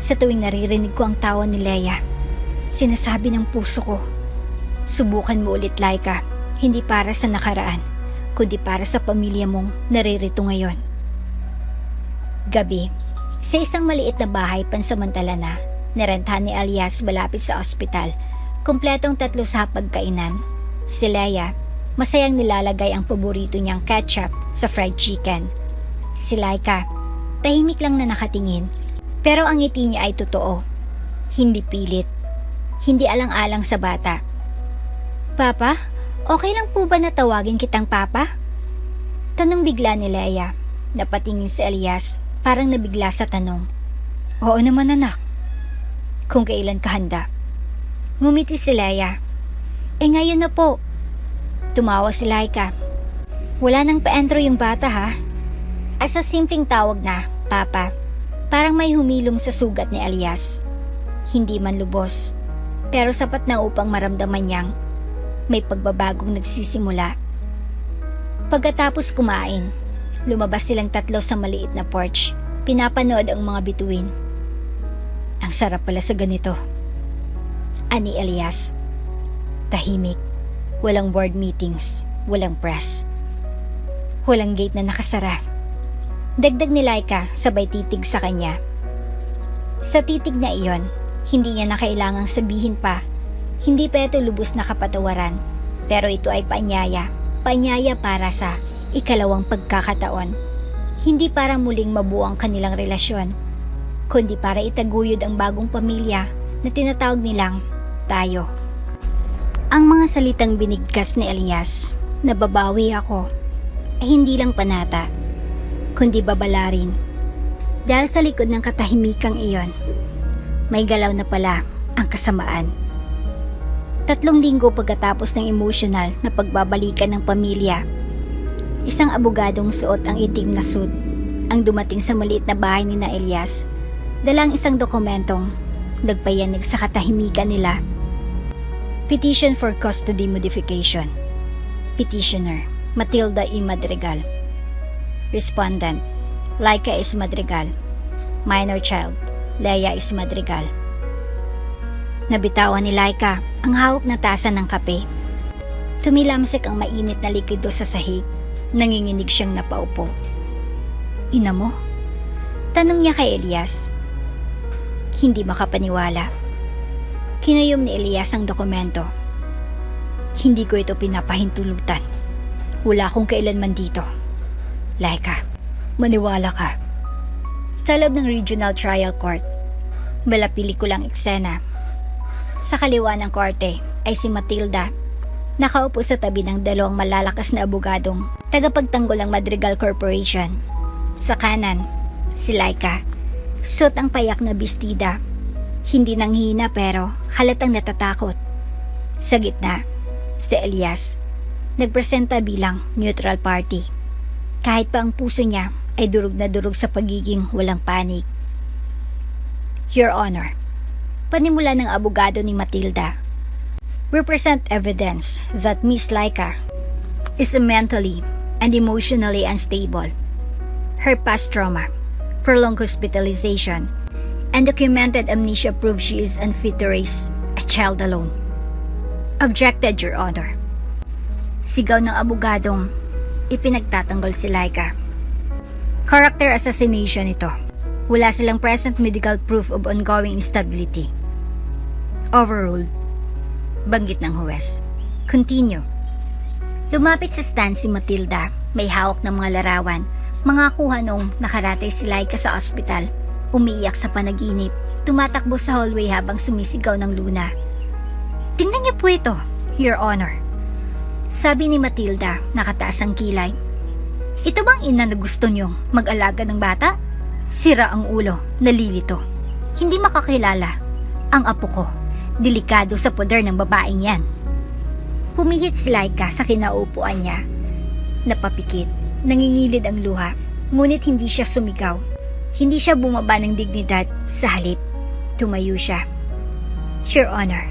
sa tuwing naririnig ko ang tawa ni Leia, sinasabi ng puso ko, subukan mo ulit Laika, hindi para sa nakaraan, kundi para sa pamilya mong naririto ngayon. Gabi, sa isang maliit na bahay pansamantala na, narentahan ni Elias malapit sa ospital, kumpletong 3 sa pagkainan. Si Leia, masayang nilalagay ang paborito niyang ketchup sa fried chicken. Si Laika, tahimik lang na nakatingin, pero ang ngiti niya ay totoo. Hindi pilit, hindi alang-alang sa bata. Papa, okay lang po ba na tawagin kitang Papa? Tanong bigla ni Leia. Napatingin si Elias, parang nabigla sa tanong. Oo naman anak. Kung kailan ka handa. Ngumiti si Leia. Ngayon na po. Tumawa si Laika. Wala nang paentro yung bata ha. At sa simpleng tawag na, Papa, parang may humilom sa sugat ni Elias. Hindi man lubos, pero sapat na upang maramdaman niyang may pagbabagong nagsisimula. Pagkatapos kumain, lumabas silang tatlo sa maliit na porch. Pinapanood ang mga bituin. Ang sarap pala sa ganito. Ani Elias. Tahimik. Walang board meetings. Walang press. Walang gate na nakasara. Dagdag ni Laika sabay titig sa kanya. Sa titig na iyon, hindi niya na kailangang sabihin pa. Hindi pa ito lubos na kapatawaran. Pero ito ay paanyaya. Paanyaya para sa ikalawang pagkakataon. Hindi para muling mabuo ang kanilang relasyon, kundi para itaguyod ang bagong pamilya na tinatawag nilang tayo. Ang mga salitang binigkas ni Elias, nababawi ako, ay hindi lang panata, kundi babala rin. Dahil sa likod ng katahimikang iyon, may galaw na pala ang kasamaan. 3 linggo pagkatapos ng emosyonal na pagbabalikan ng pamilya, isang abogadong suot ang itim na suit ang dumating sa maliit na bahay ni na Elias, dalang isang dokumentong nagpayanig sa katahimikan nila. Petition for custody modification. Petitioner, Matilda E. Madrigal. Respondent, Laika S. Madrigal. Minor child, Leia S. Madrigal. Nabitawan ni Laika ang hawak na tasa ng kape. Tumilamsik ang mainit na likido sa sahig. Nanginginig siyang napaupo. Ina mo? Tanong niya kay Elias. Hindi makapaniwala. Kinayom ni Elias ang dokumento. Hindi ko ito pinapahintulutan. Wala akong kailanman dito. Laika, maniwala ka. Sa loob ng Regional Trial Court, malapilikulang eksena. Sa kaliwa ng korte ay si Matilda, nakaupo sa tabi ng 2 malalakas na abogadong tagapagtanggol ng Madrigal Corporation. Sa kanan, si Laika, suot ang payak na bestida. Hindi nanghina pero halatang natatakot. Sa gitna, si Elias, nagpresenta bilang neutral party. Kahit pa ang puso niya ay durog na durog sa pagiging walang panig. Your Honor, panimula ng abogado ni Matilda, we present evidence that Miss Laika is mentally and emotionally unstable. Her past trauma, prolonged hospitalization, and documented amnesia prove she is unfit to raise a child alone. Objected, Your Honor. Sigaw ng abogadong ipinagtatanggol si Laika. Character assassination ito. Wala silang present medical proof of ongoing instability. Overruled. Banggit ng huwes. Continue. Lumapit sa stand si Matilda, may hawak ng mga larawan, mga kuha noong nakaratay si Laika sa ospital, umiiyak sa panaginip, tumatakbo sa hallway habang sumisigaw ng luna. Tingnan niyo po ito, Your Honor. Sabi ni Matilda, nakataas ang kilay. Ito bang ina na gusto niyong mag-alaga ng bata? Sira ang ulo, nalilito. Hindi makakilala. Ang apo ko, delikado sa poder ng babaeng yan. Humihit si Laika sa kinaupuan niya. Napapikit, nangingilid ang luha, ngunit hindi siya sumigaw. Hindi siya bumaba ng dignidad, sa halip. Tumayo siya. Your Honor,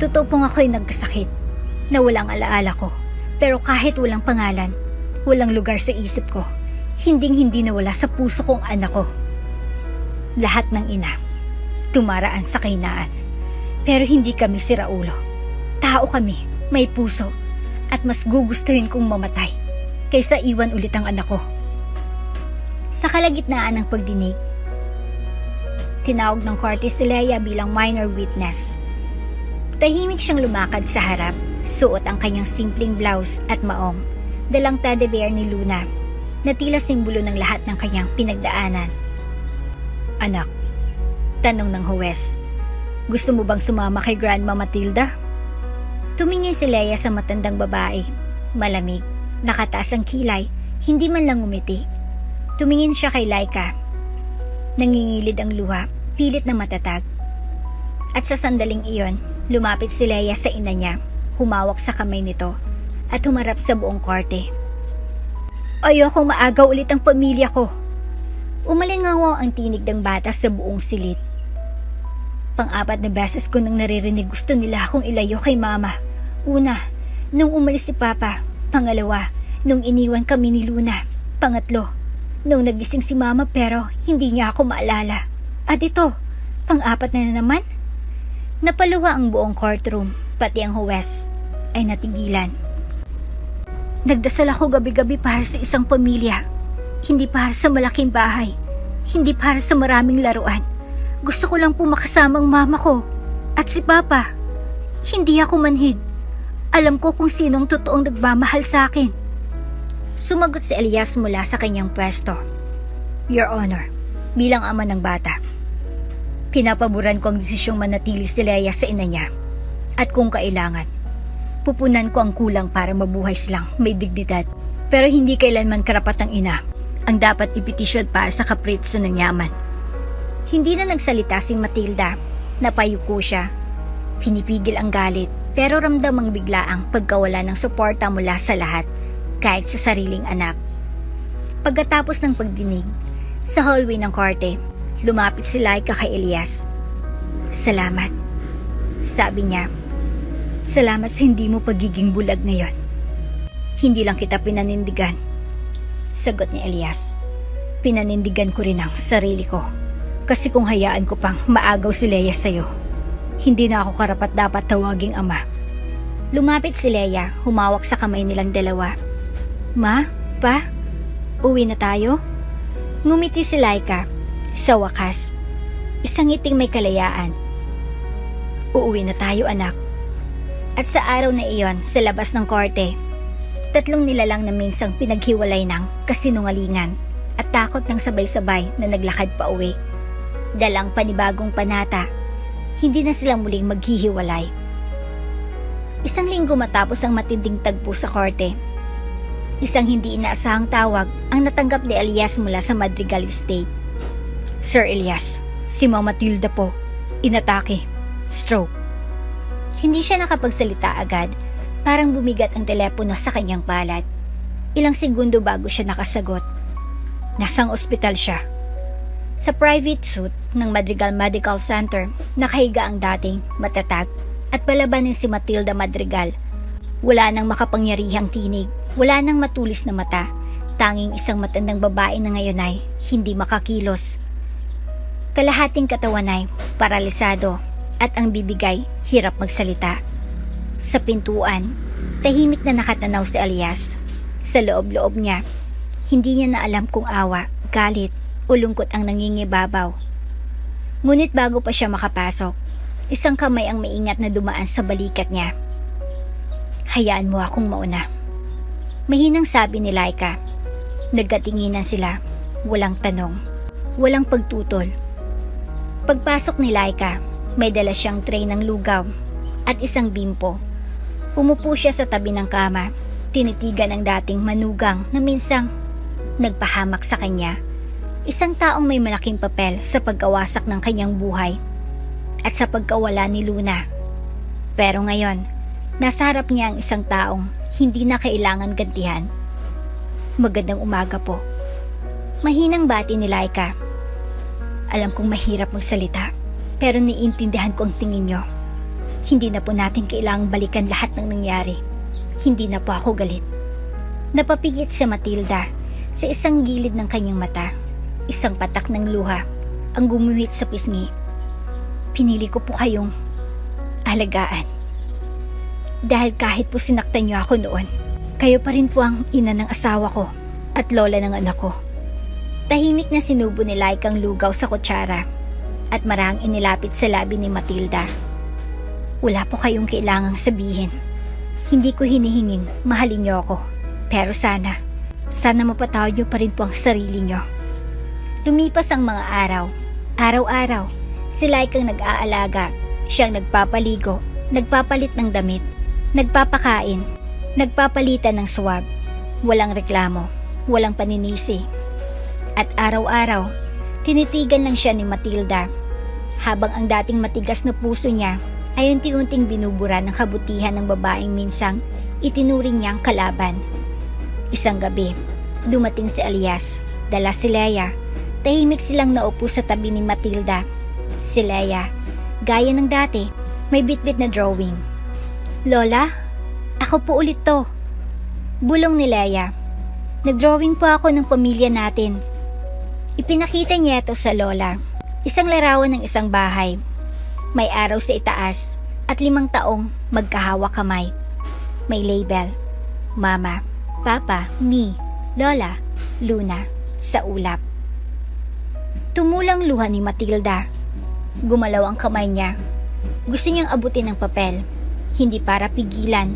totoo pong ako'y nagkasakit, na walang alaala ko. Pero kahit walang pangalan, walang lugar sa isip ko, hinding-hindi nawala sa puso kong anak ko. Lahat ng ina, tumaraan sa kahinaan. Pero hindi kami siraulo. Tao kami, may puso, at mas gugustuhin kong mamatay kaysa iwan ulit ang anak ko. Sa kalagitnaan ng pagdinig, tinawag ng korte si Leia bilang minor witness. Tahimik siyang lumakad sa harap, suot ang kanyang simpleng blouse at maong, dalang teddy bear ni Luna, na tila simbolo ng lahat ng kanyang pinagdaanan. Anak, tanong ng huwes, gusto mo bang sumama kay Grandma Matilda? Tumingin si Leia sa matandang babae. Malamig, nakataas ang kilay, hindi man lang umiti. Tumingin siya kay Laika. Nangingilid ang luha, pilit na matatag. At sa sandaling iyon, lumapit si Leia sa ina niya, humawak sa kamay nito, at humarap sa buong korte. Ayokong maagaw ulit ang pamilya ko. Umalingaw ang tinig ng bata sa buong silid. Pang-4 na beses ko nang naririnig gusto nila akong ilayo kay mama. Una, nung umalis si Papa. Pangalawa, Nung iniwan kami ni Luna. Pangatlo, nung nagising si Mama pero hindi niya ako maalala. At ito, pang-apat na naman. Napaluha ang buong courtroom, pati ang huwes ay natigilan. Nagdasal ako gabi-gabi para sa isang pamilya. Hindi para sa malaking bahay. Hindi para sa maraming laruan. Gusto ko lang po makasamang mama ko. At si Papa. Hindi ako manhid. Alam ko kung sinong totoong nagmamahal sa akin. Sumagot si Elias mula sa kanyang pwesto. Your Honor, bilang ama ng bata, pinapaboran ko ang desisyong manatili si Leia sa ina niya. At kung kailangan, pupunan ko ang kulang para mabuhay silang may dignidad. Pero hindi kailanman karapat ng ina ang dapat ipetisyon para sa kapritso ng yaman. Hindi na nagsalita si Matilda. Napayuko siya. Pinipigil ang galit pero ramdam ang biglaang pagkawala ng suporta mula sa lahat kahit sa sariling anak. Pagkatapos ng pagdinig, sa hallway ng korte, lumapit si Laika kay Elias. Salamat. Sabi niya, salamat sa hindi mo pagiging bulag ngayon. Hindi lang kita pinanindigan. Sagot ni Elias. Pinanindigan ko rin ang sarili ko. Kasi kung hayaan ko pang maagaw si Leia sa'yo, hindi na ako karapat dapat tawaging ama. Lumapit si Leia, humawak sa kamay nilang dalawa. Ma? Pa? Uwi na tayo? Ngumiti si Laika. Sa wakas, isang ngiting may kalayaan. Uuwi na tayo, anak. At sa araw na iyon, sa labas ng korte, tatlong nilalang na minsang pinaghiwalay ng kasinungalingan at takot ng sabay-sabay na naglakad pa uwi. Dalang panibagong panata, hindi na sila muling maghihiwalay. Isang linggo matapos ang matinding tagpo sa korte, isang hindi inaasahang tawag ang natanggap ni Elias mula sa Madrigal Estate. Sir Elias, si Mama Matilda po, inatake, stroke. Hindi siya nakapagsalita agad, parang bumigat ang telepono sa kanyang palad. Ilang segundo bago siya nakasagot. Nasang ospital siya. Sa private suite ng Madrigal Medical Center, nakahiga ang dating matatag at palabanin si Matilda Madrigal. Wala nang makapangyarihang tinig, wala nang matulis na mata, tanging isang matandang babae na ngayon ay hindi makakilos. Kalahating katawan ay paralisado at ang bibigay hirap magsalita. Sa pintuan, tahimik na nakatanaw si Elias. Sa loob-loob niya, hindi niya na alam kung awa, galit o lungkot ang nangingibabaw. Ngunit bago pa siya makapasok, isang kamay ang maingat na dumaan sa balikat niya. Hayaan mo akong mauna. Mahinang sabi ni Laika. Nagkatinginan sila, walang tanong, walang pagtutol. Pagpasok ni Laika, may dala siyang tray ng lugaw at isang bimpo. Umupo siya sa tabi ng kama, tinitigan ang dating manugang na minsang nagpahamak sa kanya. Isang taong may malaking papel sa pagkawasak ng kanyang buhay at sa pagkawala ni Luna. Pero ngayon, nasa harap niya ang isang taong hindi na kailangan gantihan. Magandang umaga po. Mahinang bati ni Laika. Alam kong mahirap magsalita, pero niintindihan ko ang tingin niyo. Hindi na po natin kailangang balikan lahat ng nangyari. Hindi na po ako galit. Napapikit si Matilda sa isang gilid ng kanyang mata. Isang patak ng luha ang gumuhit sa pisngi. Pinili ko po kayong alagaan. Dahil kahit po sinaktan niyo ako noon, kayo pa rin po ang ina ng asawa ko at lola ng anak ko. Tahimik na sinubo ni Laika ang lugaw sa kutsara at marahang inilapit sa labi ni Matilda. Wala po kayong kailangang sabihin. Hindi ko hinihinging mahalin niyo ako. Pero sana mapatawad niyo pa rin po ang sarili niyo. Lumipas ang mga araw. Araw-araw, si Laika ang nag-aalaga. Siyang nagpapaligo, nagpapalit ng damit, nagpapakain, nagpapalitan ng swab. Walang reklamo, walang paninisi. At araw-araw, tinitigan lang siya ni Matilda. Habang ang dating matigas na puso niya ay unti-unting binubura ng kabutihan ng babaeng minsang itinuring niyang kalaban. Isang gabi, dumating si Elias, dala si Leia. Tahimik silang naupo sa tabi ni Matilda. Si Leia, gaya ng dati, may bitbit na drawing. Lola, ako po ulit to. Bulong ni Leia. Nagdrawing po ako ng pamilya natin. Ipinakita niya ito sa lola. Isang larawan ng isang bahay. May araw sa itaas at 5 taong magkahawak kamay. May label. Mama, Papa, me, Lola, Luna, sa ulap. Tumulang luha ni Matilda. Gumalaw ang kamay niya. Gusto niyang abutin ang papel. Hindi para pigilan,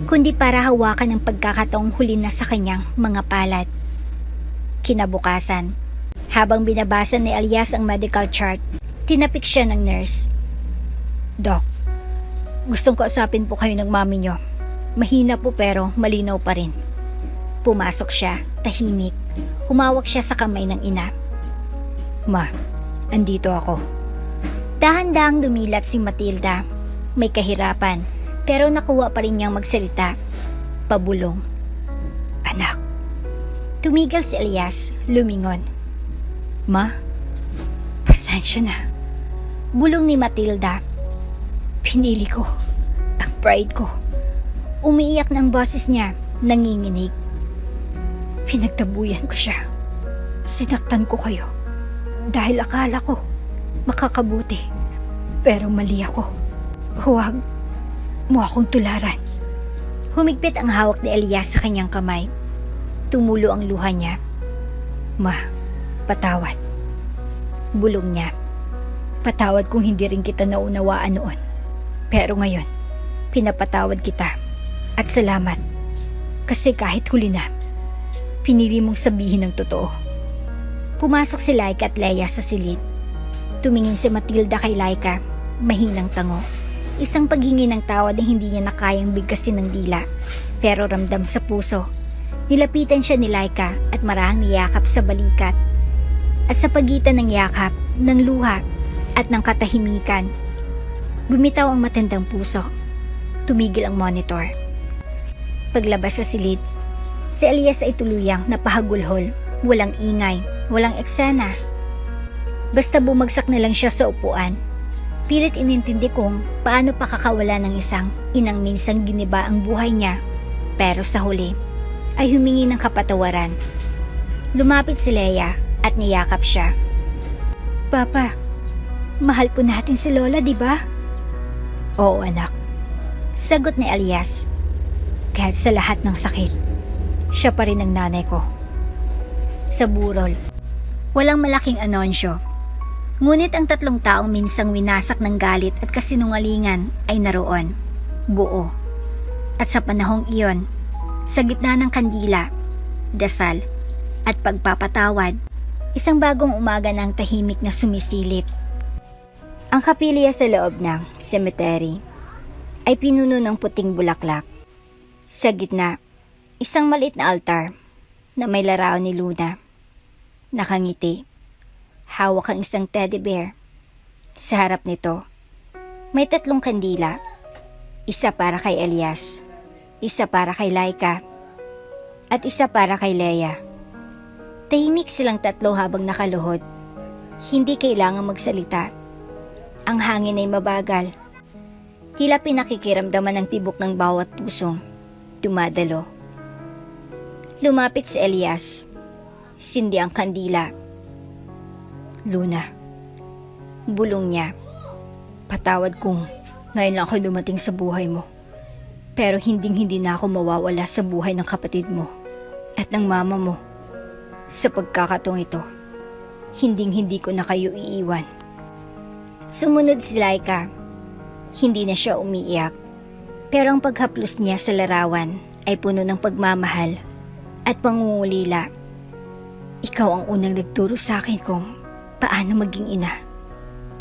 kundi para hawakan ang pagkakataong huli na sa kanyang mga palad. Kinabukasan, habang binabasa ni Elias ang medical chart, tinapik siya ng nurse. Doc, gustong kausapin po kayo ng mami niyo. Mahina po pero malinaw pa rin. Pumasok siya, tahimik. Humawak siya sa kamay ng ina. Ma, andito ako. Dahan-dahang dumilat si Matilda. May kahirapan, pero nakuha pa rin niyang magsalita. Pabulong. Anak. Tumigil si Elias, lumingon. Ma, pasensya na. Bulong ni Matilda. Pinili ko ang pride ko. Umiiyak na ang boses niya, nanginginig. Pinagtabuyan ko siya. Sinaktan ko kayo. Dahil akala ko makakabuti. Pero mali ako. Huwag mo akong tularan. Humigpit ang hawak ni Elias sa kanyang kamay. Tumulo ang luha niya. Ma, patawad. Bulong niya. Patawad kung hindi rin kita naunawaan noon. Pero ngayon, pinapatawad kita. At salamat. Kasi kahit huli na, pinili mong sabihin ang totoo. Pumasok si Laika at Leia sa silid. Tumingin si Matilda kay Laika, mahinang tango. Isang paghingi ng tawad na hindi niya nakayang bigkasin ng dila. Pero ramdam sa puso. Nilapitan siya ni Laika at marahang niyakap sa balikat. At sa pagitan ng yakap, ng luha, at ng katahimikan, bumitaw ang matandang puso. Tumigil ang monitor. Paglabas sa silid, si Elias ay tuluyang napahagulhol. Walang ingay, walang eksena. Basta bumagsak na lang siya sa upuan. Pilit inintindi kung paano pakakawala ng isang inang minsang giniba ang buhay niya. Pero sa huli, ay humingi ng kapatawaran. Lumapit si Leia at niyakap siya. Papa, mahal po natin si Lola, di ba? Oo, anak. Sagot ni Elias. Kahit sa lahat ng sakit, siya pa rin ang nanay ko. Sa burol, walang malaking anonsyo. Ngunit ang 3 taong minsang winasak ng galit at kasinungalingan ay naroon, buo. At sa panahong iyon, sa gitna ng kandila, dasal, at pagpapatawad, isang bagong umaga ng tahimik na sumisilip. Ang kapilya sa loob ng cemetery ay pinuno ng puting bulaklak. Sa gitna, isang maliit na altar na may larawan ni Luna. Nakangiti. Hawak ang isang teddy bear. Sa harap nito, may 3 kandila. Isa para kay Elias, isa para kay Laika, at isa para kay Leia. Tahimik silang 3 habang nakaluhod. Hindi kailangang magsalita. Ang hangin ay mabagal. Tila pinakikiramdaman ng tibok ng bawat pusong dumadalo. Lumapit si Elias. Sindi ang kandila. Luna. Bulong niya. Patawad kung ngayon lang ako dumating sa buhay mo. Pero hindi na ako mawawala sa buhay ng kapatid mo at ng mama mo. Sa pagkakataong ito, hindi ko na kayo iiwan. Sumunod si Laika. Hindi na siya umiiyak. Pero ang paghaplos niya sa larawan ay puno ng pagmamahal at pangungulila. Ikaw ang unang nagturo sa akin kung paano maging ina.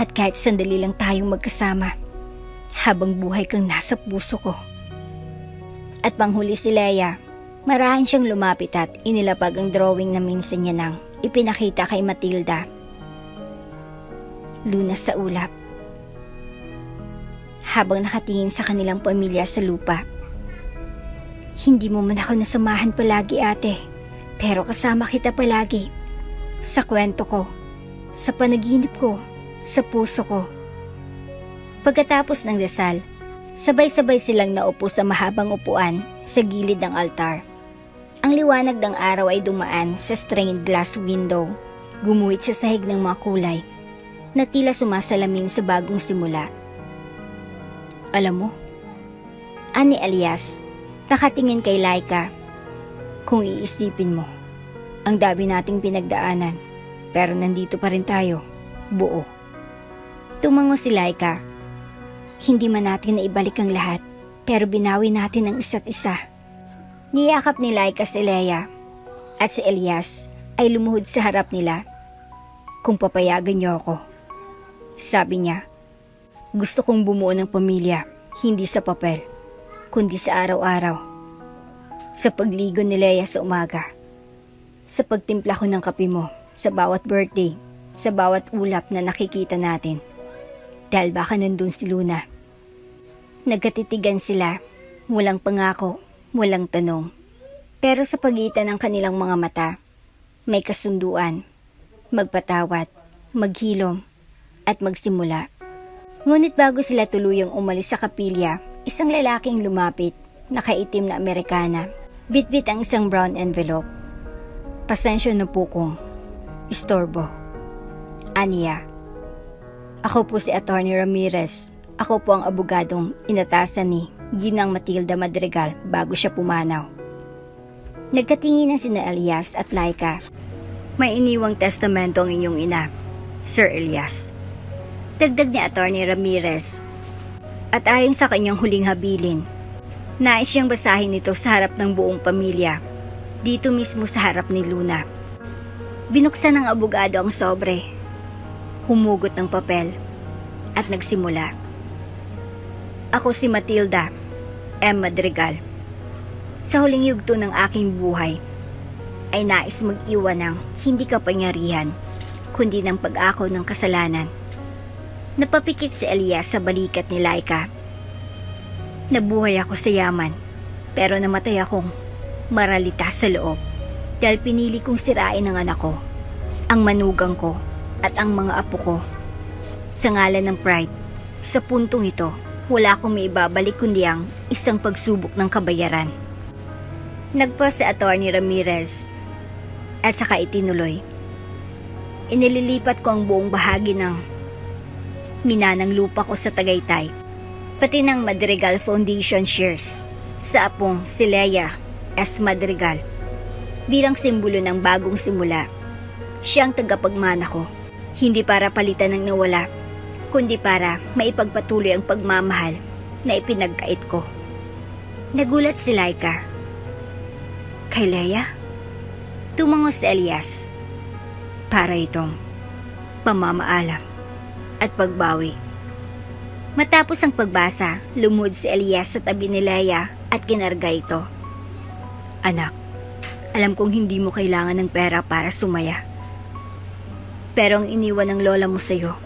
At kahit sandali lang tayong magkasama, habang buhay kang nasa puso ko. At panghuli si Leia, marahan siyang lumapit at inilapag ang drawing na minsan niya nang ipinakita kay Matilda. Luna sa ulap. Habang nakatingin sa kanilang pamilya sa lupa. Hindi mo man ako nasamahan palagi, ate, pero kasama kita palagi. Sa kwento ko, sa panaginip ko, sa puso ko. Pagkatapos ng dasal, sabay-sabay silang naupo sa mahabang upuan sa gilid ng altar. liwanag ng araw ay dumaan sa stained glass window, gumuhit sa sahig ng mga kulay na tila sumasalamin sa bagong simula. Alam mo, ani Elias, nakatingin kay Laika. Kung iisipin mo, ang dami nating pinagdaanan, pero nandito pa rin tayo, buo. Tumango si Laika. Hindi man natin naibalik ang lahat, pero binawi natin ang isa't isa. Niyakap ni Laika si Leia, at si Elias ay lumuhod sa harap nila. Kung papayagan niyo ako, sabi niya, gusto kong bumuo ng pamilya, hindi sa papel, kundi sa araw-araw. Sa pagligo ni Leia sa umaga, sa pagtimpla ko ng kape mo, sa bawat birthday, sa bawat ulap na nakikita natin. Dahil baka nandun si Luna. Nagkatitigan sila, walang pangako, walang tanong. Pero sa pagitan ng kanilang mga mata, may kasunduan, magpatawad, maghilom, at magsimula. Ngunit bago sila tuluyang umalis sa kapilya, isang lalaking lumapit, nakaitim na Amerikana, bitbit ang isang brown envelope. Pasensya na po kung istorbo. Aniya. Ako po si Atty. Ramirez. Ako po ang abogadong inatasan ni Ginang Matilda Madrigal bago siya pumanaw. Nagkatinginan sina Elias at Laika. May iniwang testamento ang inyong ina, Sir Elias. Dagdag ni Atty. Ramirez. At ayon sa kanyang huling habilin, nais siyang basahin ito sa harap ng buong pamilya, dito mismo sa harap ni Luna. Binuksan ng abogado ang sobre, humugot ng papel, at nagsimula. Ako si Matilda M. Madrigal. Sa huling yugto ng aking buhay, ay nais mag-iwan ng hindi kapangyarihan, kundi ng pag-ako ng kasalanan. Napapikit si Elias sa balikat ni Laika. Nabuhay ako sa yaman, pero namatay akong maralita sa loob dahil pinili kong sirain ang anak ko, ang manugang ko at ang mga apo ko. Sa ngalan ng pride, sa puntong ito, wala akong maibabalik kundi ang isang pagsubok ng kabayaran. Nagpa si Atty. Ramirez at saka itinuloy. Inililipat ko ang buong bahagi ng minanang lupa ko sa Tagaytay, pati ng Madrigal Foundation shares sa apong si Leia S. Madrigal. Bilang simbolo ng bagong simula, siya ang tagapagmana ko, hindi para palitan ng nawala, kundi para maipagpatuloy ang pagmamahal na ipinagkait ko. Nagulat si Laika. Kay Leia? Tumango si Elias. Para itong pamamaalam at pagbawi. Matapos ang pagbasa, lumuhod si Elias sa tabi ni Leia at kinarga ito. Anak, alam kong hindi mo kailangan ng pera para sumaya. Pero ang iniwan ng lola mo sa'yo,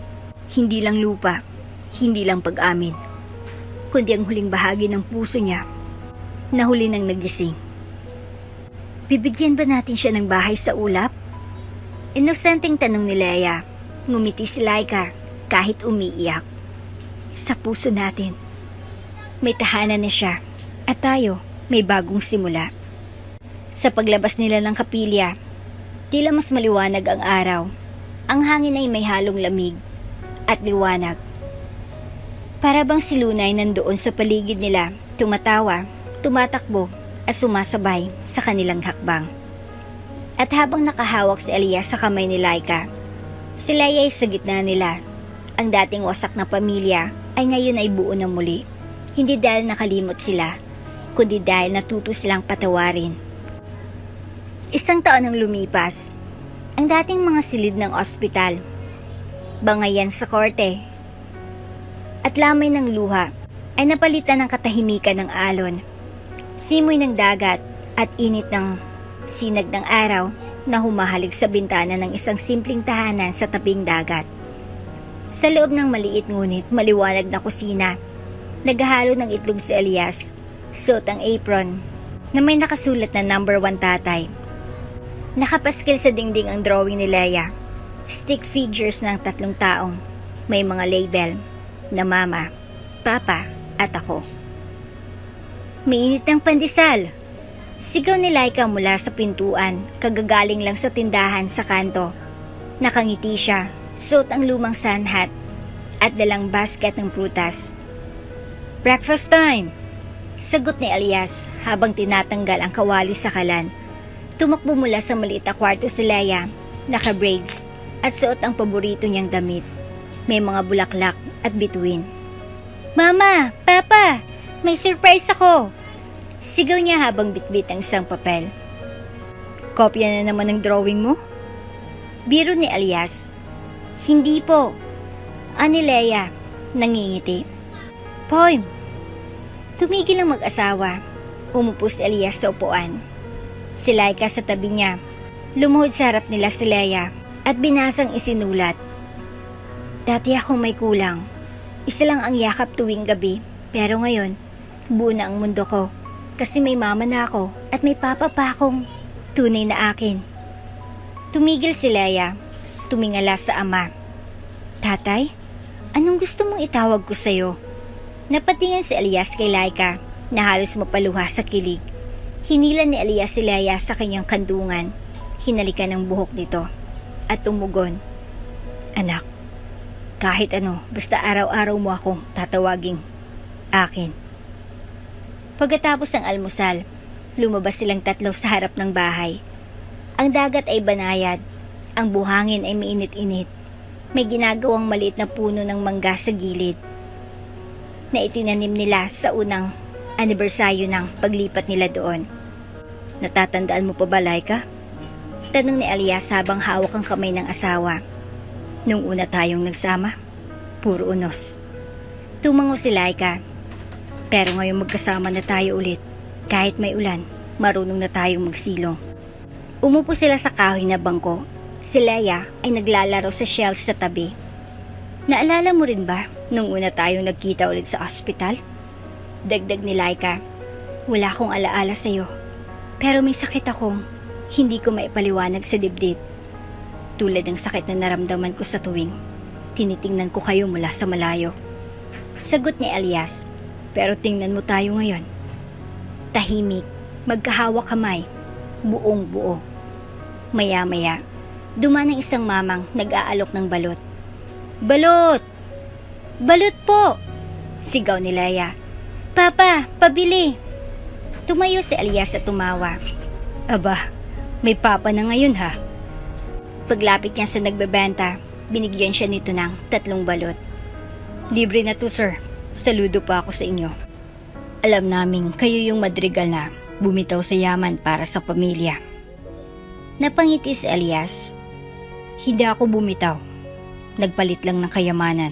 hindi lang lupa, hindi lang pag-amin, kundi ang huling bahagi ng puso niya na huli nang nagising. Bibigyan ba natin siya ng bahay sa ulap? Inosenteng tanong ni Leia. Ngumiti si Laika kahit umiiyak. Sa puso natin, may tahanan na siya at tayo may bagong simula. Sa paglabas nila ng kapilya, tila mas maliwanag ang araw. Ang hangin ay may halong lamig at liwanag. Para bang si Luna ay nandoon sa paligid nila, tumatawa, tumatakbo at sumasabay sa kanilang hakbang. At habang nakahawak si Elias sa kamay ni Laika, si Leia ay sa gitna nila. Ang dating wasak na pamilya ay ngayon ay buo na muli. Hindi dahil nakalimot sila, kundi dahil natuto silang patawarin. Isang taon ang lumipas. Ang dating mga silid ng ospital, bangayan sa korte, at lamay ng luha ay napalitan ng katahimikan ng alon, simoy ng dagat at init ng sinag ng araw na humahalik sa bintana ng isang simpleng tahanan sa tabing dagat. Sa loob ng maliit ngunit maliwanag na kusina, naghahalo ng itlog si Elias, suot ang apron na may nakasulat na number 1 tatay. Nakapaskil sa dingding ang drawing ni Leia, stick figures ng 3 taong may mga label na mama, papa at ako. Mainit ng pandesal, Sigaw ni Laika mula sa pintuan, kagagaling lang sa tindahan sa kanto. Nakangiti siya, suot ang lumang sun hat at dalang basket ng prutas. "Breakfast time!" Sagot ni Elias habang tinatanggal ang kawali sa kalan. Tumakbo mula sa maliit na kwarto si Leia, naka-braids at suot ang paborito niyang damit. May mga bulaklak at bituin. "Mama! Papa! May surprise ako!" Sigaw niya habang bitbit ang isang papel. "Kopya na naman ng drawing mo?" Biro ni Elias. "Hindi po." Ani Leia, nangingiti. "Poem." Tumigil ang mag-asawa. Umupo si Elias sa upuan. Si Laika sa tabi niya. Lumuhod sa harap nila si Leia at binasang isinulat. "Dati akong may kulang. Isa lang ang yakap tuwing gabi, pero ngayon, buo na ang mundo ko. Kasi may mama na ako at may papa pa akong tunay na akin." Tumigil si Leia, tumingala sa ama. "Tatay, anong gusto mong itawag ko sa'yo?" Napatingin si Elias kay Laika na halos mapaluha sa kilig. Hinila ni Elias si Leia sa kanyang kandungan. Hinalikan ang buhok nito at tumugon. "Anak, kahit ano, basta araw-araw mo akong tatawaging akin." Pagkatapos ng almusal, lumabas silang tatlo sa harap ng bahay. Ang dagat ay banayad, ang buhangin ay mainit-init. May ginagawang maliit na puno ng mangga sa gilid na itinanim nila sa unang anibersaryo ng paglipat nila doon. "Natatandaan mo pa ba, Laika?" Tanong ni Elias habang hawak ang kamay ng asawa. "Nung una tayong nagsama, puro unos." Tumango si Laika. "Pero ngayon magkasama na tayo ulit. Kahit may ulan, marunong na tayong magsilong." Umupo sila sa kahoy na bangko. Si Leia ay naglalaro sa shelves sa tabi. "Naalala mo rin ba nung una tayong nagkita ulit sa ospital?" Dagdag ni Laika. "Wala akong alaala sa'yo. Pero may sakit akong hindi ko maipaliwanag sa dibdib. Tulad ng sakit na naramdaman ko sa tuwing tinitingnan ko kayo mula sa malayo." Sagot ni Elias. "Pero tingnan mo tayo ngayon." Tahimik, magkahawak kamay, buong buo. Maya-maya, dumaan ang isang mamang nag-aalok ng balot. "Balot! Balot po!" Sigaw ni Leia. "Papa, pabili!" Tumayo si Elias at tumawa. "Aba, may papa na ngayon ha." Paglapit niya sa nagbebenta, binigyan siya nito ng 3 balot. "Libre na to, sir. Saludo pa ako sa inyo. Alam naming kayo yung madrigal na bumitaw sa yaman para sa pamilya." Napangiti si Elias. "Hindi ako bumitaw. Nagpalit lang ng kayamanan."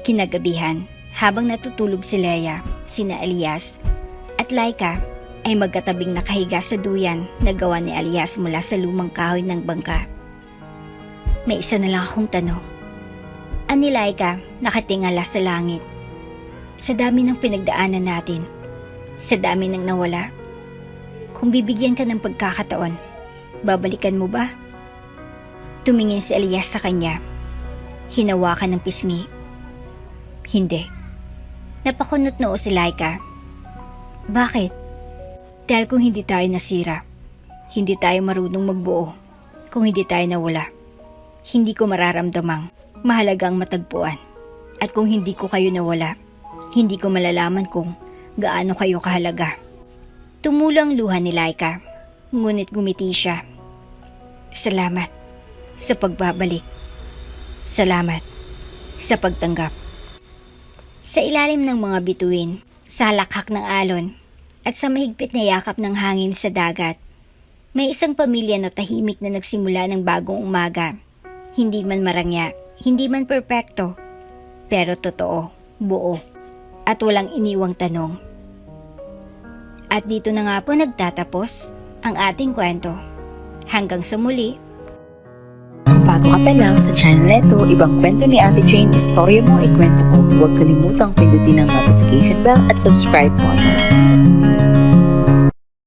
Kinagabihan, habang natutulog si Leia, sina Elias at Laika ay magkatabing nakahiga sa duyan na gawa ni Elias mula sa lumang kahoy ng bangka. "May isa na lang akong tanong." Ani Laika, nakatingala sa langit. "Sa dami ng pinagdaanan natin, sa dami ng nawala, kung bibigyan ka ng pagkakataon, babalikan mo ba?" Tumingin si Elias sa kanya. Hinawakan ng pisngi. "Hindi." Napakunot noo si Laika. "Bakit?" "Dahil kung hindi tayo nasira, hindi tayo marunong magbuo. Kung hindi tayo nawala, hindi ko mararamdamang mahalagang matagpuan. At kung hindi ko kayo nawala, hindi ko malalaman kung gaano kayo kahalaga." Tumulang luha ni Laika, ngunit gumiti siya. "Salamat sa pagbabalik. Salamat sa pagtanggap." Sa ilalim ng mga bituin, sa lakhak ng alon, at sa mahigpit na yakap ng hangin sa dagat, may isang pamilya na tahimik na nagsimula ng bagong umaga. Hindi man marangya, hindi man perpekto, pero totoo, buo, at walang iniwang tanong. At dito na nga po nagtatapos ang ating kwento. Hanggang sa muli. Bago ka pa lang sa channel neto, ibang kwento ni Ate Jane, istorya mo, ikwento ko. Huwag kalimutang pindutin ang notification bell at subscribe button.